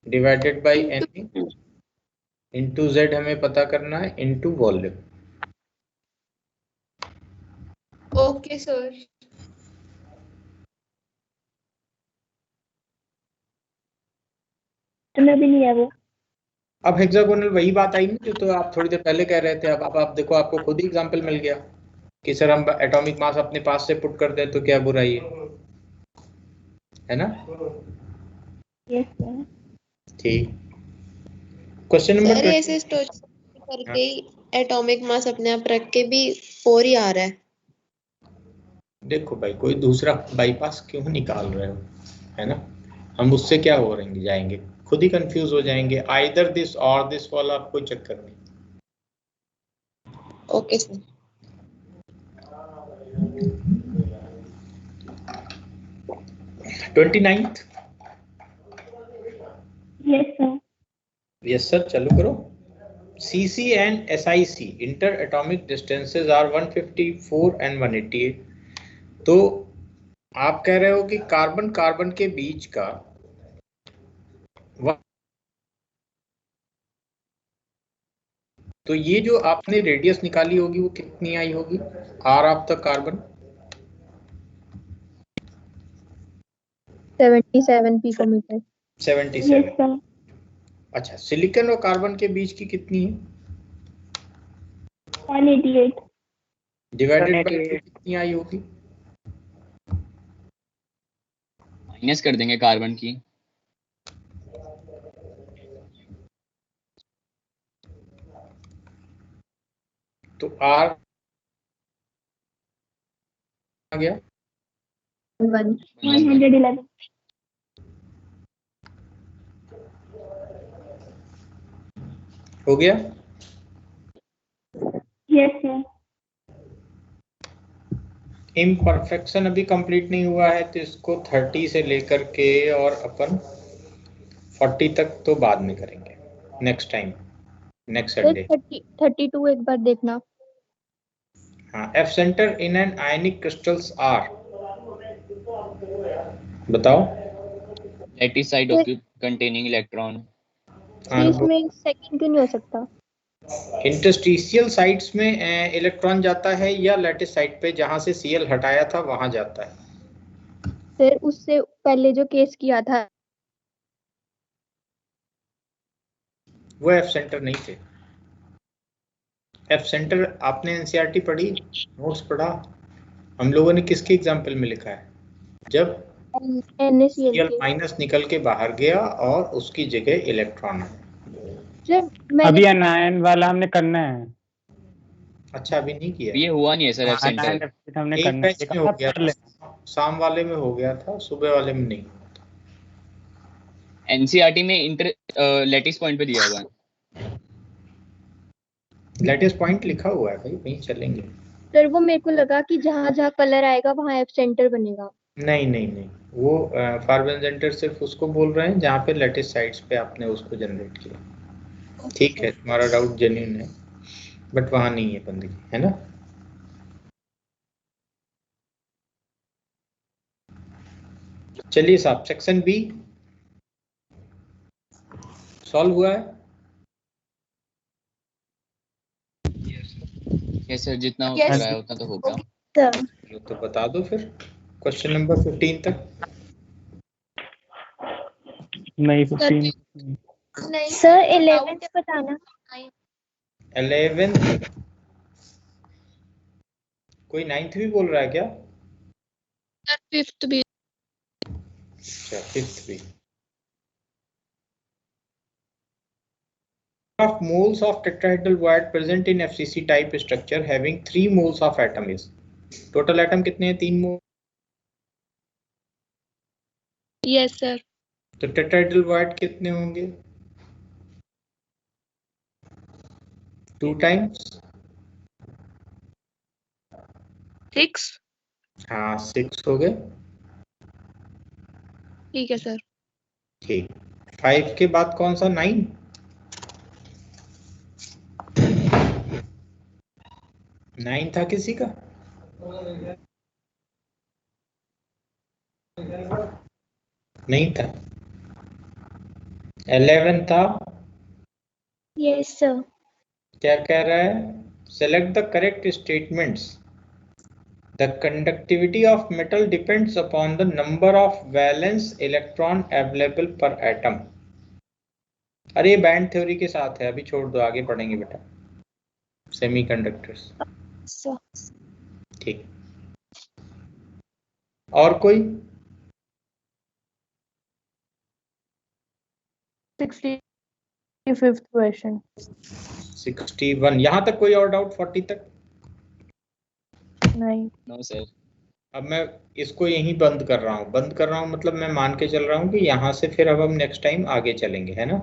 divided by Na into Z हमें पता करना है इंटू वॉल्यूम। Okay sir. तुम्हें भी नहीं है वो। अब हेक्सागोनल वही बात आई ना जो तो आप थोड़ी देर पहले कह रहे थे। अब आप देखो, आपको खुद ही एग्जांपल मिल गया कि सर हम एटॉमिक मास अपने पास से पुट कर दें तो क्या बुराई है ना? Yes sir. ठीक। क्वेश्चन नंबर सर ऐसे स्टोचिस्टिक करके ही एटॉमिक मास अपने आप रख के भी 4 ही आ रहा है। देखो भाई, कोई दूसरा बाईपास क्यों निकाल रहे हो, है ना? हम उससे क्या हो रहेंगे, जाएंगे खुद ही कंफ्यूज हो जाएंगे। आइदर दिस और दिस वाला कोई चक्कर नहीं। Okay sir. 29th। Yes sir. Yes sir, चालू करो। CC and SiC inter atomic distances are 154 and 188। तो आप कह रहे हो कि कार्बन कार्बन के बीच का तो ये जो आपने रेडियस निकाली होगी वो कितनी आई होगी? R of the carbon 77 picometer. 77। Yes sir. अच्छा, सिलिकॉन और कार्बन के बीच की कितनी है? 188। डिवाइडेड बाय कितनी आई होगी? माइनस कर देंगे कार्बन की। तो R आ गया 111। हो गया। Yes sir. इम्परफेक्शन अभी कंप्लीट नहीं हुआ है तो इसको 30 से लेकर के और अपन 40 तक तो बाद में करेंगे, नेक्स्ट टाइम, नेक्स्ट संडे। 32 एक बार देखना। हाँ, F center in an ionic crystals are. बताओ। Lattice side containing electron. इसमें सेकंड क्यों नहीं हो सकता? इंटरस्टिशियल साइट्स में इलेक्ट्रॉन जाता है या लैटिस साइट पे जहां से Cl हटाया था वहां जाता है? फिर उससे पहले जो केस किया था वो F सेंटर नहीं थे। F सेंटर आपने एनसीईआरटी पढ़ी, नोट्स पढ़ा? हम लोगों ने किसके एग्जाम्पल में लिखा है? जब NaCl Cl के। माइनस निकल के बाहर गया और उसकी जगह इलेक्ट्रॉन है। अभी अनायन वाला हमने करना है। अच्छा, अभी नहीं किया? ये हुआ नहीं है सर F सेंटर। अनायन हमने एक करना बैच में हो गया था, शाम वाले में हो गया था, सुबह वाले में नहीं। एनसीईआरटी में इंटर लैटिस पॉइंट पे दिया हुआ है। लेटेस्ट पॉइंट लिखा हुआ है भाई, वहीं चलेंगे। सर वो मेरे को लगा कि जहाँ जहाँ कलर आएगा वहाँ F सेंटर बनेगा। नहीं नहीं नहीं, वो फार्बन सेंटर सिर्फ उसको बोल रहे हैं जहाँ पे लेटेस्ट साइट्स पे आपने उसको जनरेट किया। ठीक है, तुम्हारा डाउट जेन्युइन है, बट वहाँ नहीं है बंदगी, है ना? चलिए साहब, सेक्शन बी सॉल्व हुआ है? यस सर, जितना हो रहा है उतना तो होगा। तो बता दो फिर क्वेश्चन नंबर 15 तक। नहीं 15 नहीं सर 11 बताना। 11 कोई 9th भी बोल रहा है क्या? सर 5th भी। अच्छा 5th भी। Of moles of tetrahedral void present in FCC type structure having 3 moles of atom is total atom कितने हैं? 3 मोल। Yes sir. तो tetrahedral void कितने होंगे? 2 times 6। हाँ 6 हो गए। ठीक है सर। ठीक 5 के बाद कौन सा? 9। 9 था किसी का? नहीं था। 11 था। Yes sir. क्या कह रहा है? Select the correct statements. The conductivity of metal depends upon the number of valence electron available per atom. अरे ये बैंड थ्योरी के साथ है, अभी छोड़ दो, आगे पढ़ेंगे बेटा। सेमीकंडक्टर्स। ठीक। और कोई? 65th question. 61। यहाँ तक कोई और डाउट? 40 तक? नहीं। No sir. अब मैं इसको यहीं बंद कर रहा हूँ। बंद कर रहा हूँ मतलब मैं मान के चल रहा हूँ कि यहाँ से फिर अब हम नेक्स्ट टाइम आगे चलेंगे, है ना?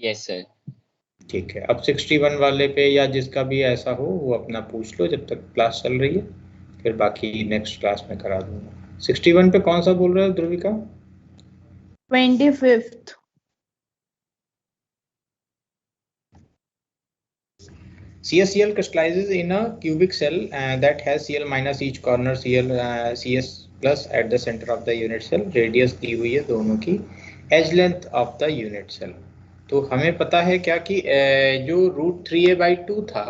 Yes sir. ठीक है। अब 61 वाले पे या जिसका भी ऐसा हो वो अपना पूछ लो जब तक क्लास चल रही है, फिर बाकी नेक्स्ट क्लास में करा दूंगा। 61 पे कौन सा बोल रहे हो Dhruvika? 25th। CaCl crystallizes in a cubic cell that has Cl minus each corner, Cs plus at the center of the unit cell. Radius दी हुई है दोनों की, edge length of the unit cell. तो हमें पता है क्या कि जो √3a/2 था,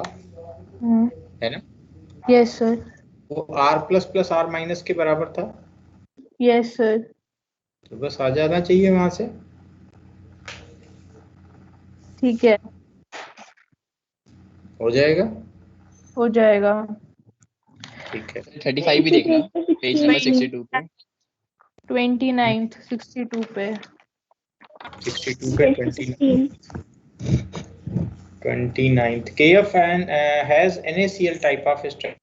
है ना? Yes sir. वो r plus plus r minus के बराबर था। Yes sir. तो बस आ जाना चाहिए वहां से। ठीक है, हो जाएगा। हो जाएगा। ठीक है। 35 भी देखना, पेज नंबर 62 पे। 29th 62 पे। 62 पे 29th। KF has NaCl type of structure.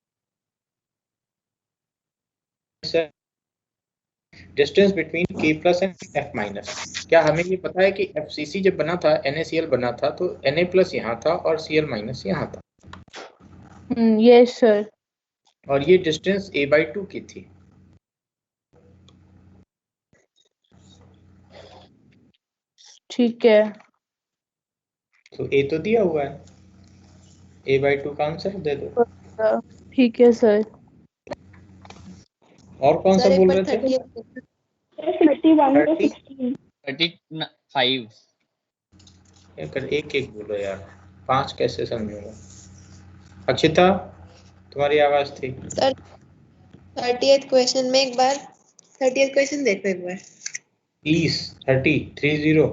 Distance between K plus and F minus. क्या हमें ये पता है कि FCC जब बना था, NaCl बना था, तो Na प्लस यहाँ था और Cl माइनस यहाँ था। Yes sir. और ये डिस्टेंस a/2 की थी। ठीक है। तो a तो दिया हुआ है, a/2 का आंसर दे दो। ठीक है सर। और कौन सा बोल रहे थे? 31 to 16। 35। एक एक बोलो यार, 5 कैसे समझूंगा? अक्षिता तुम्हारी आवाज थी। सर 30th क्वेश्चन में एक बार 30th क्वेश्चन देखो एक बार please. 30।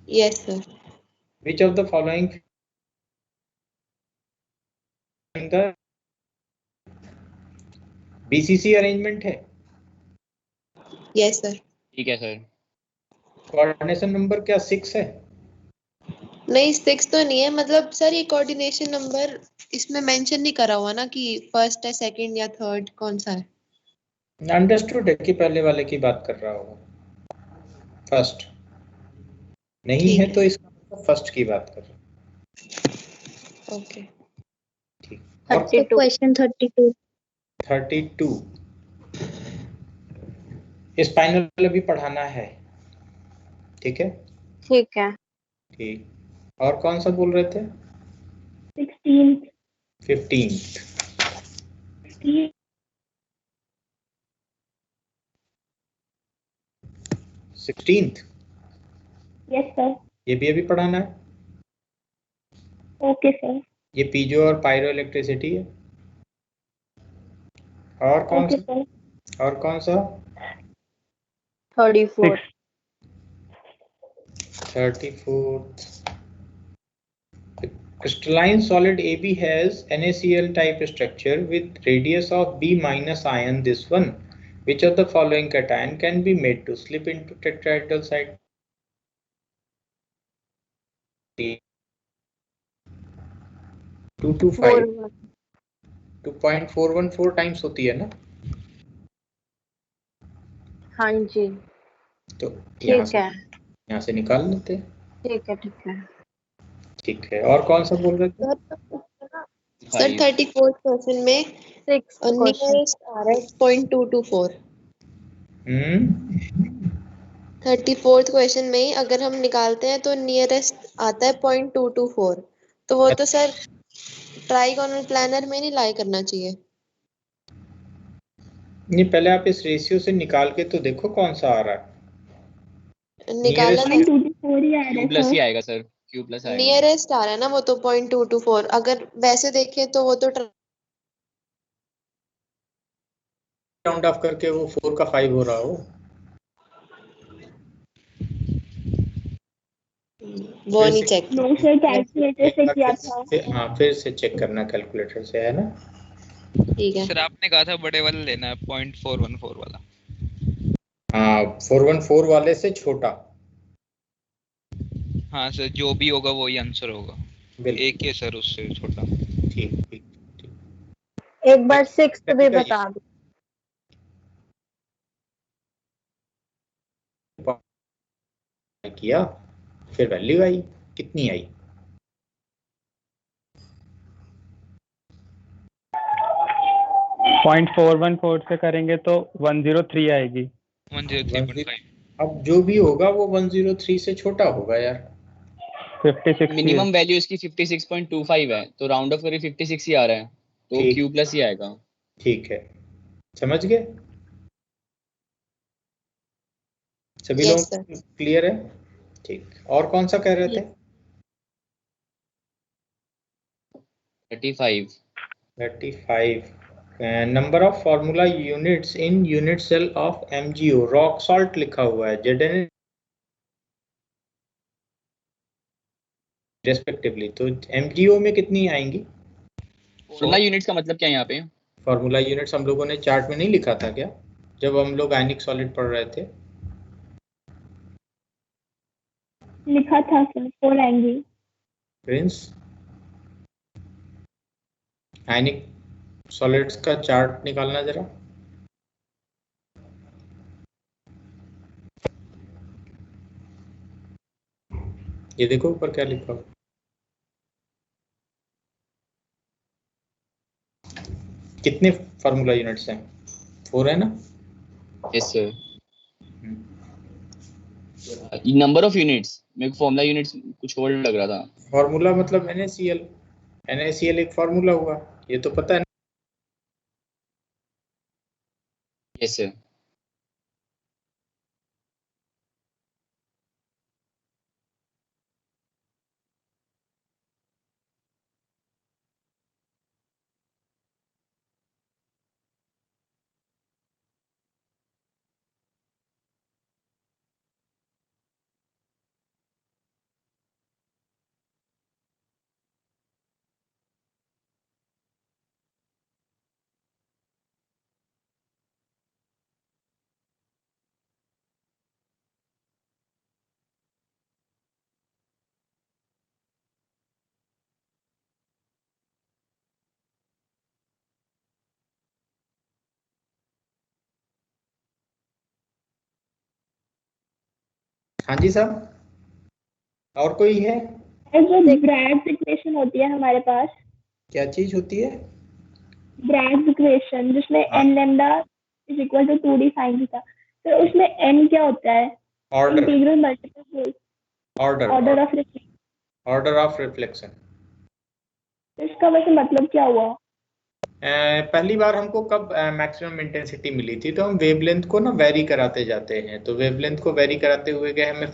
Yes sir. Which of the following the BCC arrangement है? Yes sir. ठीक है सर। कोऑर्डिनेशन नंबर क्या 6 है? नहीं 6 तो नहीं है, मतलब सर ये कोऑर्डिनेशन नंबर इसमें मेंशन नहीं करा हुआ ना कि फर्स्ट है, सेकंड या थर्ड, कौन सा है? अंडरस्टूड है कि पहले वाले की बात कर रहा होगा। फर्स्ट नहीं है तो इसका मतलब फर्स्ट की बात कर रहा हूं। ओके। ठीक। 32 क्वेश्चन 32 स्पाइनल अभी पढ़ाना है, ठीक है? ठीक है। ठीक। और कौन सा बोल रहे थे? 16th। 15th। 16th। Yes sir. ये भी अभी पढ़ाना है। Okay sir. ये पीजो और पायरो इलेक्ट्रिसिटी है। और कौन ओके सा? सर। और कौन सा? 34। 34th crystalline solid AB has NaCl type structure with radius of B minus ion, this one. Which of the following cation can be made to slip into tetrahedral site? 2 to 5 2.414 times होती है ना? हाँ जी, तो ठीक है, यहाँ से निकाल लेते हैं। ठीक है, ठीक है। ठीक है, और कौन सा बोल रहे थे? सर 34th क्वेश्चन में नियरेस्ट आ रहा है 0.224। 34th क्वेश्चन में अगर हम निकालते हैं तो नियरेस्ट आता है 0.224। तो वो तो सर ट्राइगोनल प्लानर में नहीं लाई करना चाहिए। नहीं, पहले आप इस रेशियो से निकाल के तो देखो कौन सा आ रहा है। निकाला था, 0.224 ही आ रहा क्यू है प्लस ही सर। आएगा सर, क्यू प्लस आएगा। नियरेस्ट आ रहा है ना वो तो 0.224। अगर वैसे देखें तो वो तो राउंड ऑफ करके वो 4 का 5 हो रहा हो। वो नहीं चेक। नो सर, कैलकुलेटर से किया था। हाँ, फिर से चेक करना कैलकुलेटर से, है ना? ठीक है सर, आपने कहा था बड़े वाला लेना है 0.414 वाला। हाँ, 414 वाले से छोटा। हाँ सर, जो भी होगा वही आंसर होगा। एक ही है सर उससे छोटा। ठीक ठीक। एक बार 6th भी बता दो। किया, फिर वैल्यू आई, कितनी आई? .414 से करेंगे तो 103 आएगी। 103.5। अब जो भी होगा वो 103 से छोटा होगा यार। 56 मिनिमम वैल्यू इसकी 56.25 है, तो राउंड ऑफ करके 56 ही आ रहा है, तो क्यू प्लस ही आएगा। ठीक है, समझ गए सभी लोग? क्लियर है? ठीक। और कौन सा कह रहे थे? 35 number of formula units in unit cell of MgO। Rock salt लिखा हुआ है, Zn रेस्पेक्टिवली, तो MgO में कितनी आएंगी? फॉर्मूला यूनिट्स का मतलब क्या है यहाँ पे? फॉर्मूला यूनिट्स हम लोगों ने चार्ट में नहीं लिखा था क्या, जब हम लोग आयनिक सॉलिड पढ़ रहे थे? लिखा था सर, 4 आएंगी। प्रिंस, आयनिक सॉलिड्स का चार्ट निकालना जरा। ये देखो ऊपर क्या लिखा हो। कितने फार्मूला यूनिट्स हैं? 4 है ना? Yes sir. Number of units, मेरे को फॉर्मूला यूनिट्स कुछ और लग रहा था। फार्मूला मतलब NaCl एक फार्मूला हुआ, ये तो पता है ना? Yes sir. हाँ जी साहब, और कोई है? जो ब्रैग्स इक्वेशन होती है हमारे पास, क्या चीज होती है? ब्रैग्स इक्वेशन, जिसमें n lambda is equal to 2d sin theta. तो उसमें n क्या होता है? Integral multiple order of reflection. इसका वैसे मतलब क्या हुआ? पहली बार हमको कब मैक्सिमम इंटेंसिटी मिली थी, तो हम वेवलेंथ को ना वेरी कराते जाते हैं, तो वेवलेंथ को वेरी कराते हुए गए, हमें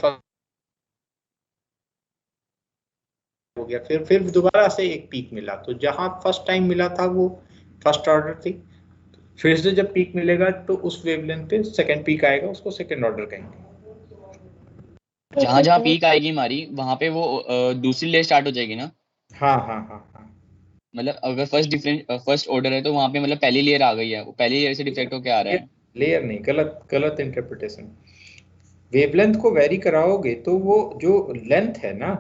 हो गया, फिर दोबारा से एक पीक मिला, तो जहां फर्स्ट टाइम मिला था वो फर्स्ट ऑर्डर थी, फिर से जब पीक मिलेगा तो उस वेवलेंथ पे सेकंड पीक आएगा, उसको सेकंड ऑर्डर कहेंगे। जहां जहां पीक आएगी हमारी, वहां पे वो दूसरी ले स्टार्ट हो जाएगी ना? हाँ हाँ हाँ हाँ, मतलब अगर फर्स्ट ऑर्डर है तो वहां पे मतलब पहली लेयर आ गई है, वो पहली लेयर से डिफेक्ट होके आ रहा है। लेयर नहीं, गलत गलत इंटरप्रिटेशन। वेवलेंथ को वेरी कराओगे तो वो जो लेंथ है ना,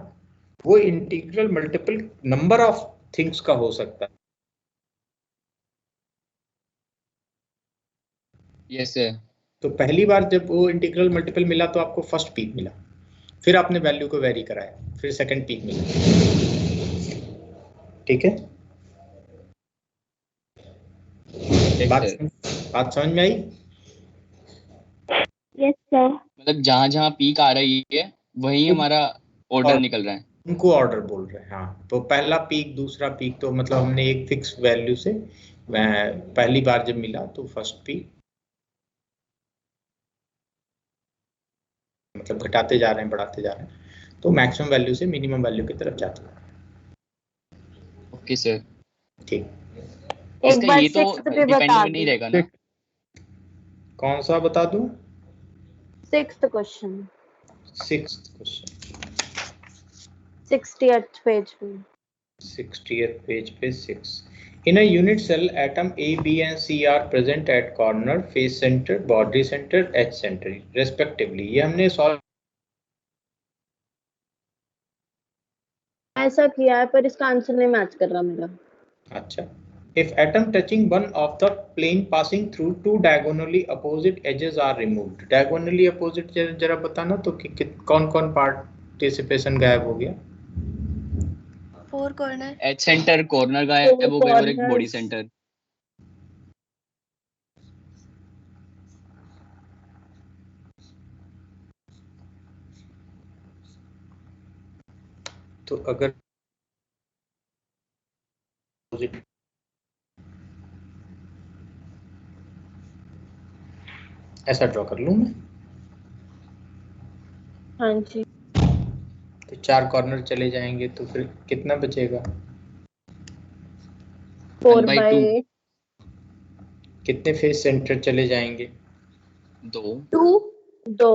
वो integral multiple number of things का हो सकता है। Yes sir. तो पहली बार जब वो इंटीग्रल मल्टीपल मिला तो आपको फर्स्ट पीक मिला, फिर आपने वैल्यू को वेरी कराया, फिर सेकंड पीक मिला। ठीक है, बात समझ में आई? Yes sir. मतलब जहां जहां पीक आ रही है वही हमारा ऑर्डर निकल रहा है। उनको ऑर्डर बोल रहे हैं। हाँ, तो पहला पीक दूसरा पीक, तो मतलब हमने एक फिक्स वैल्यू से पहली बार जब मिला तो फर्स्ट पीक, मतलब घटाते जा रहे हैं बढ़ाते जा रहे हैं, तो मैक्सिमम वैल्यू से मिनिमम वैल्यू की तरफ जाते हैं। Okay sir. ठीक, एक बार ये तो सिक्स्थ भी बता डिपेंडेंट नहीं दो। रहेगा ना? कौन सा बता दूं? Sixth question, sixth question 60th page पे। 60th पेज पे 6। In a unit cell, atom A, B and C are present at corner, face center, body center, H center respectively। ये हमने सॉल्व ऐसा किया है पर इसका आंसर नहीं मैच कर रहा मेरा। अच्छा। If atom touching one of the plane passing through two diagonally opposite edges are removed। diagonally opposite जरा बताना तो कि कौन कौन पार्टिसिपेशन गायब हो गया? 4 कॉर्नर, एच सेंटर कॉर्नर गायब हो गए और एक बॉडी सेंटर। तो अगर ऐसा ड्रॉ कर लूं मैं, हाँ जी। तो 4 कॉर्नर चले जाएंगे तो फिर कितना बचेगा? 4/8। कितने फेस सेंटर चले जाएंगे? 2। दो।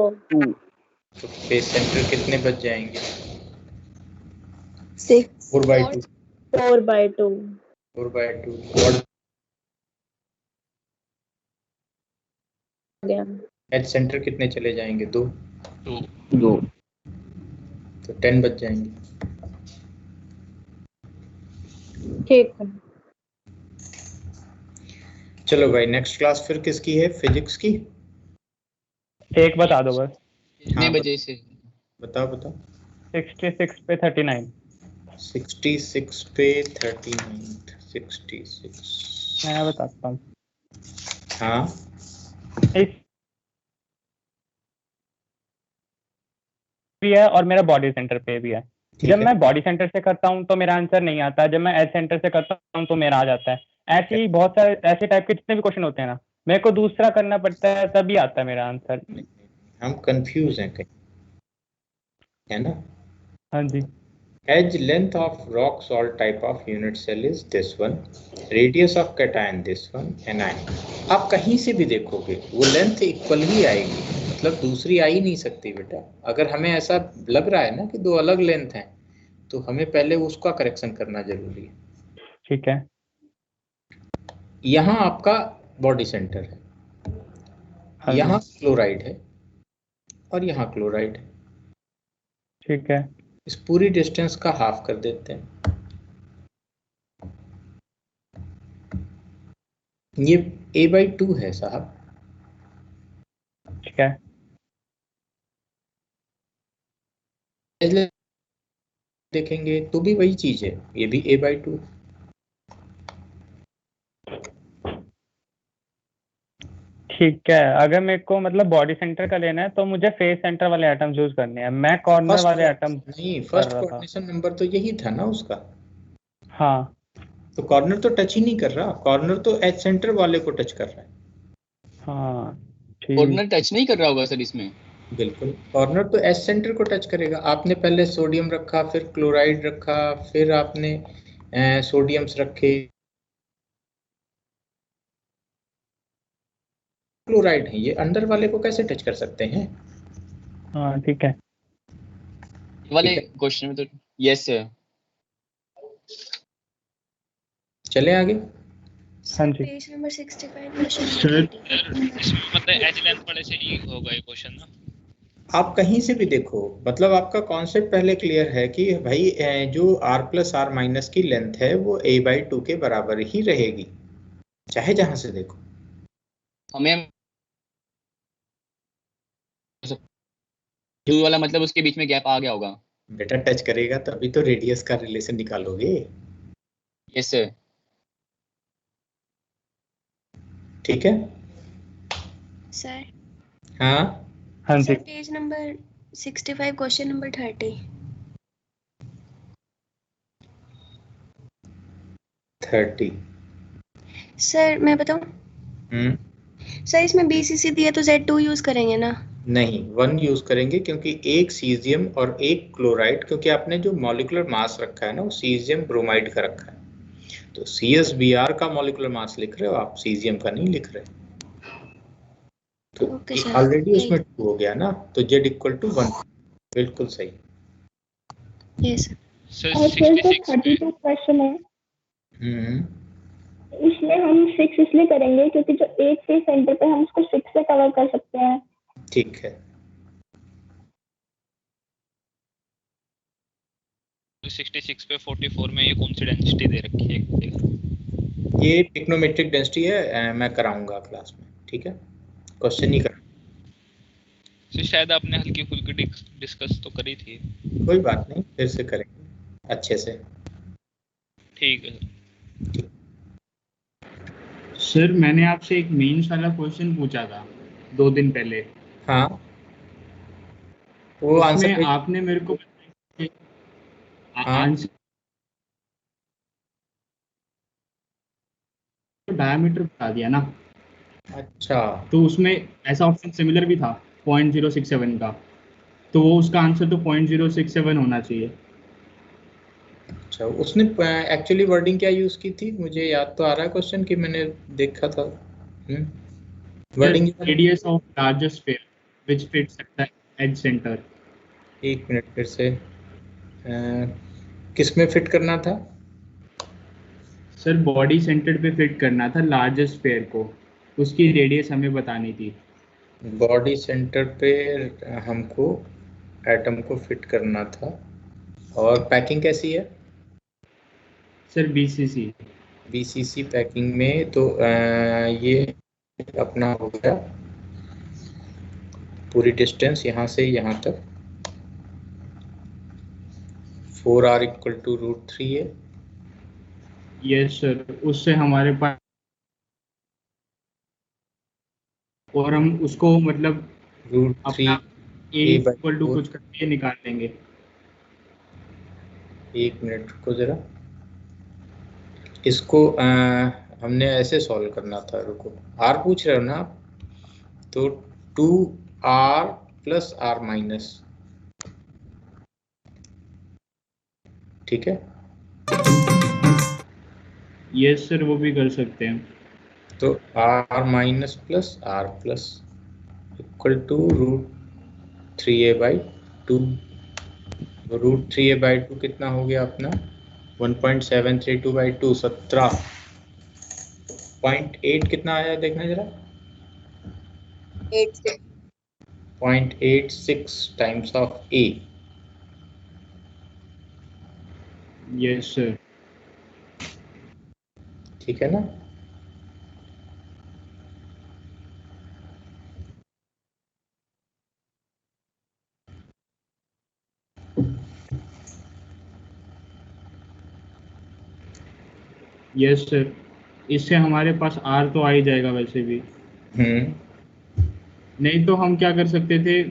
तो फेस सेंटर कितने बच जाएंगे? 6। 4/2। 4/2। 4/2। एच सेंटर कितने चले जाएंगे? 2। तो 10 बच जाएंगे। ठीक है। चलो भाई, नेक्स्ट क्लास फिर किसकी है? फिजिक्स की। एक बता दो बस। कितने बजे से? बताओ बताओ। 66 पे 39। 66 पे 39। 66 मैं बताता हूँ। हाँ, भी है और मेरा बॉडी सेंटर पे भी है। जब मैं बॉडी सेंटर से करता हूँ तो मेरा आंसर नहीं आता, जब मैं एच सेंटर से करता हूँ तो मेरा आ जाता है। ऐसे ही बहुत सारे ऐसे टाइप के जितने भी क्वेश्चन होते हैं ना, मेरे को दूसरा करना पड़ता है तभी आता है मेरा आंसर। हम कंफ्यूज हैं कहीं, है ना? हाँ जी। Edge length of rock salt type of unit cell is this one, radius of cation this one, anion। आप कहीं से भी देखोगे वो लेंथ इक्वल ही आएगी, मतलब दूसरी आ ही नहीं सकती बेटा। अगर हमें ऐसा लग रहा है ना कि दो अलग लेंथ हैं, तो हमें पहले उसका करेक्शन करना जरूरी है। ठीक है। यहाँ आपका बॉडी सेंटर है, हाँ यहाँ जी। क्लोराइड है और यहाँ क्लोराइड है। ठीक है। इस पूरी डिस्टेंस का हाफ कर देते हैं। ये a/2 है साहब। ठीक है। देखेंगे तो भी वही चीज है, ये भी a/2। ठीक है, अगर मेरे को मतलब बॉडी सेंटर का लेना है तो मुझे फेस सेंटर वाले एटम यूज करने हैं। मैं कॉर्नर वाले एटम नहीं, फर्स्ट कोऑर्डिनेशन नंबर तो यही था ना उसका। हाँ, तो कॉर्नर तो टच ही नहीं कर रहा, कॉर्नर तो एच सेंटर वाले को टच कर रहा है। हाँ ठीक। कॉर्नर टच नहीं कर रहा होगा सर इसमें? बिल्कुल, कॉर्नर तो एच सेंटर को टच करेगा। आपने पहले सोडियम रखा, फिर क्लोराइड रखा, फिर आपने सोडियम्स रखे, क्लोराइड है, ये अंदर वाले को कैसे टच कर सकते हैं? हाँ ठीक है। वाले क्वेश्चन में तो यस सर। चले आगे। हाँ जी पेज नंबर 65 क्वेश्चन सर इसमें मतलब एज लेंथ वाले से ही होगा ये क्वेश्चन ना? आप कहीं से भी देखो, मतलब आपका कॉन्सेप्ट पहले क्लियर है कि भाई जो r प्लस आर माइनस की लेंथ है वो a/2 के बराबर ही रहेगी, चाहे जहां से देखो। हमें टू वाला मतलब उसके बीच में गैप आ गया होगा। बेटा टच करेगा तो अभी तो रेडियस का रिलेशन निकालोगे। Yes sir. ठीक है। सर हाँ हाँ sir ji page number 65 question number 30 30। Sir मैं बताऊं सर इसमें BCC दिया तो Z2 यूज करेंगे ना? नहीं, 1 यूज करेंगे क्योंकि एक सीजियम और एक क्लोराइड, क्योंकि आपने जो मॉलिक्यूलर मास रखा है ना वो सीजियम ब्रोमाइड का रखा है, तो CsBr का मॉलिक्यूलर मास लिख रहे हो आप, सीजियम का नहीं लिख रहे। तो ओके सर। ऑलरेडी उसमें 2 हो गया ना, तो Z=1। बिल्कुल सही। यस सर और फिर जो 66 पे 32 क्वेश्चन है हम्म इसमें हम 6 इसलिए करेंगे क्योंकि जो 8 के सेंटर पे हम उसको 6 से कवर कर सकते हैं। ठीक है। 66 पे 44 में ये कौन सी डेंसिटी दे रखी है? ये टिक्नोमेट्रिक डेंसिटी है, मैं कराऊंगा क्लास में, ठीक है, क्वेश्चन ही करा। सर शायद आपने हल्की फुल्की डिस्कस तो करी थी। कोई बात नहीं, फिर से करेंगे अच्छे से। ठीक है सर। सर मैंने आपसे एक मेंस वाला क्वेश्चन पूछा था 2 दिन पहले। हाँ, वो उसमें आंसर आपने मेरे को हाँ आंसर डायमीटर बता दिया ना, अच्छा तो उसमें ऐसा ऑप्शन सिमिलर भी था 0.067 का, तो वो उसका आंसर तो 0.067 होना चाहिए। अच्छा, उसने एक्चुअली वर्डिंग क्या यूज की थी, मुझे याद तो आ रहा है क्वेश्चन कि मैंने देखा था। Wording radius of largest sphere which fits at the edge centre. एक मिनट, फिर से किस में फिट करना था? सर बॉडी सेंटर पे फिट करना था लार्जेस्ट स्फीयर को, उसकी रेडियस हमें बतानी थी। बॉडी सेंटर पे हमको एटम को फिट करना था, और पैकिंग कैसी है? Sir BCC। BCC पैकिंग में तो ये अपना हो गया पूरी डिस्टेंस यहाँ से यहाँ तक 4r = √3 है। यस सर, उससे हमारे पास, और हम उसको मतलब √3 अपना A a/4। कुछ करके निकाल लेंगे। एक मिनट रुको जरा, इसको हमने ऐसे सॉल्व करना था, रुको, r पूछ रहे हो ना आप, तो 2r + r-, ठीक है। यस सर, वो भी कर सकते हैं। तो r- + r+ = √3a/2। √3a/2 कितना हो गया अपना? 1.732/2, 17.8 कितना आया देखना जरा। 0.86 times of a। Yes sir. ठीक है ना? यस सर, इससे हमारे पास R तो आ ही जाएगा वैसे भी। नहीं तो हम क्या कर सकते थे,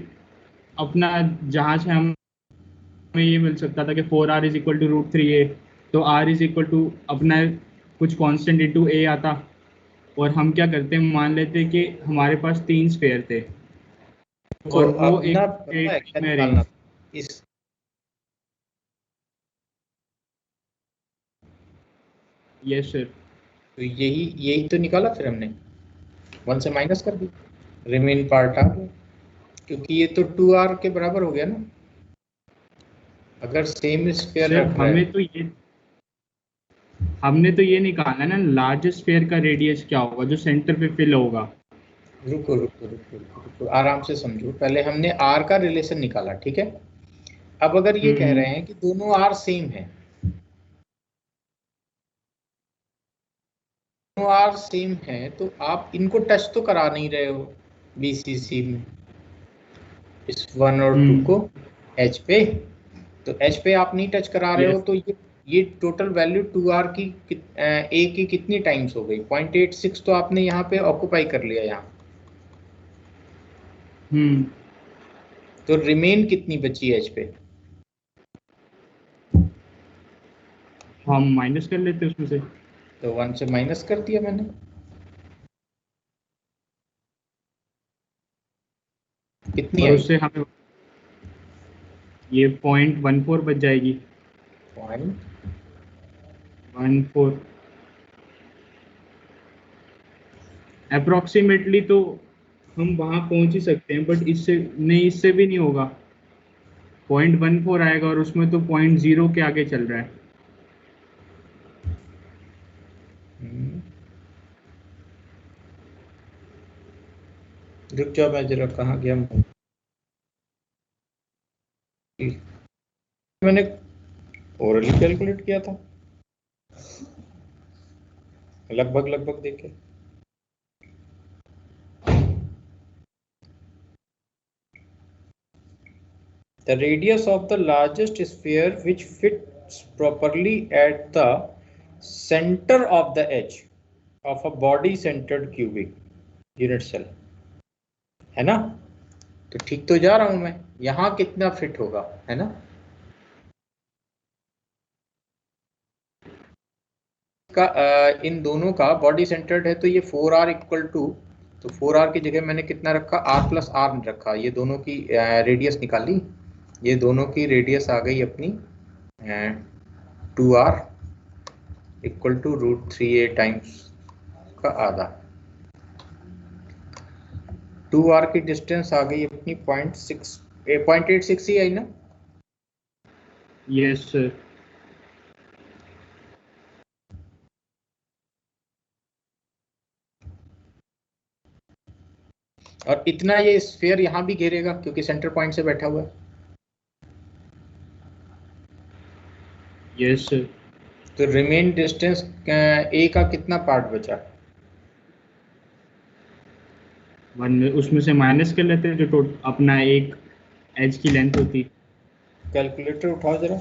अपना जहाँ से हमें ये मिल सकता था कि 4r = √3a, तो r = अपना कुछ कांस्टेंट इंटू a आता, और हम क्या करते हैं, मान लेते कि हमारे पास 3 स्फीयर थे तो और वो अपना एक पता है क्या में निकालना अरेंज। इस यस सर। तो यही तो निकाला, फिर हमने 1 से माइनस कर दी, रिमेन पार्ट आ गया, क्योंकि ये तो 2r के बराबर हो गया ना। अगर सेम स्फीयर सर रख रहे हमें हैं तो ये हमने तो ये निकाला ना लार्जेस्ट स्फीयर का रेडियस क्या होगा जो सेंटर पे फिल होगा। रुको रुको रुको रुको रुको, आराम से समझो। पहले हमने आर का रिलेशन निकाला, ठीक है। अब अगर ये कह रहे हैं कि दोनों आर सेम है, दोनों आर सेम है, तो आप इनको टच तो करा नहीं रहे हो बीसीसी में, इस 1 और 2 को एच पे, तो एच पे आप नहीं टच करा रहे हो, तो ये टोटल वैल्यू 2r की ए की कितनी टाइम्स हो गई? 0.86 तो आपने यहाँ पे ऑक्यूपाई कर लिया यहाँ। तो रिमेन कितनी बची एच पे? हम माइनस कर लेते उसमें से, तो 1 से माइनस कर दिया मैंने। कितनी और आई? उससे हमें ये 0.14 बच जाएगी। 0.14 अप्रोक्सीमेटली, तो हम वहां पहुंच ही सकते हैं, बट इससे नहीं, इससे भी नहीं होगा। 0.14 आएगा और उसमें तो 0.0 के आगे चल रहा है। रुक जाओ, मैं जरा कहाँ गया, मैंने ओरली कैलकुलेट किया था लगभग देखे। The radius of the largest sphere which fits properly at the center of the edge of a body-centered cubic unit cell, है ना? तो ठीक तो जा रहा हूं मैं, यहां कितना फिट होगा, है ना? इन दोनों का बॉडी सेंटर्ड है, तो ये 4r इक्वल टू, तो 4r की जगह मैंने कितना रखा? r प्लस r रखा। ये दोनों की रेडियस निकाली, ये दोनों की रेडियस आ गई अपनी 2r equal to √3a times का आधा। 2r की डिस्टेंस आ गई अपनी 0.86 ही आई ना? Yes sir. और इतना ये स्फीयर यहाँ भी घेरेगा क्योंकि सेंटर पॉइंट से बैठा हुआ है। Yes sir. तो रिमेन डिस्टेंस ए का कितना पार्ट बचा? 1, उसमें से माइनस कर लेते हैं जो अपना एक एज की लेंथ होती। कैलकुलेटर उठाओ जरा।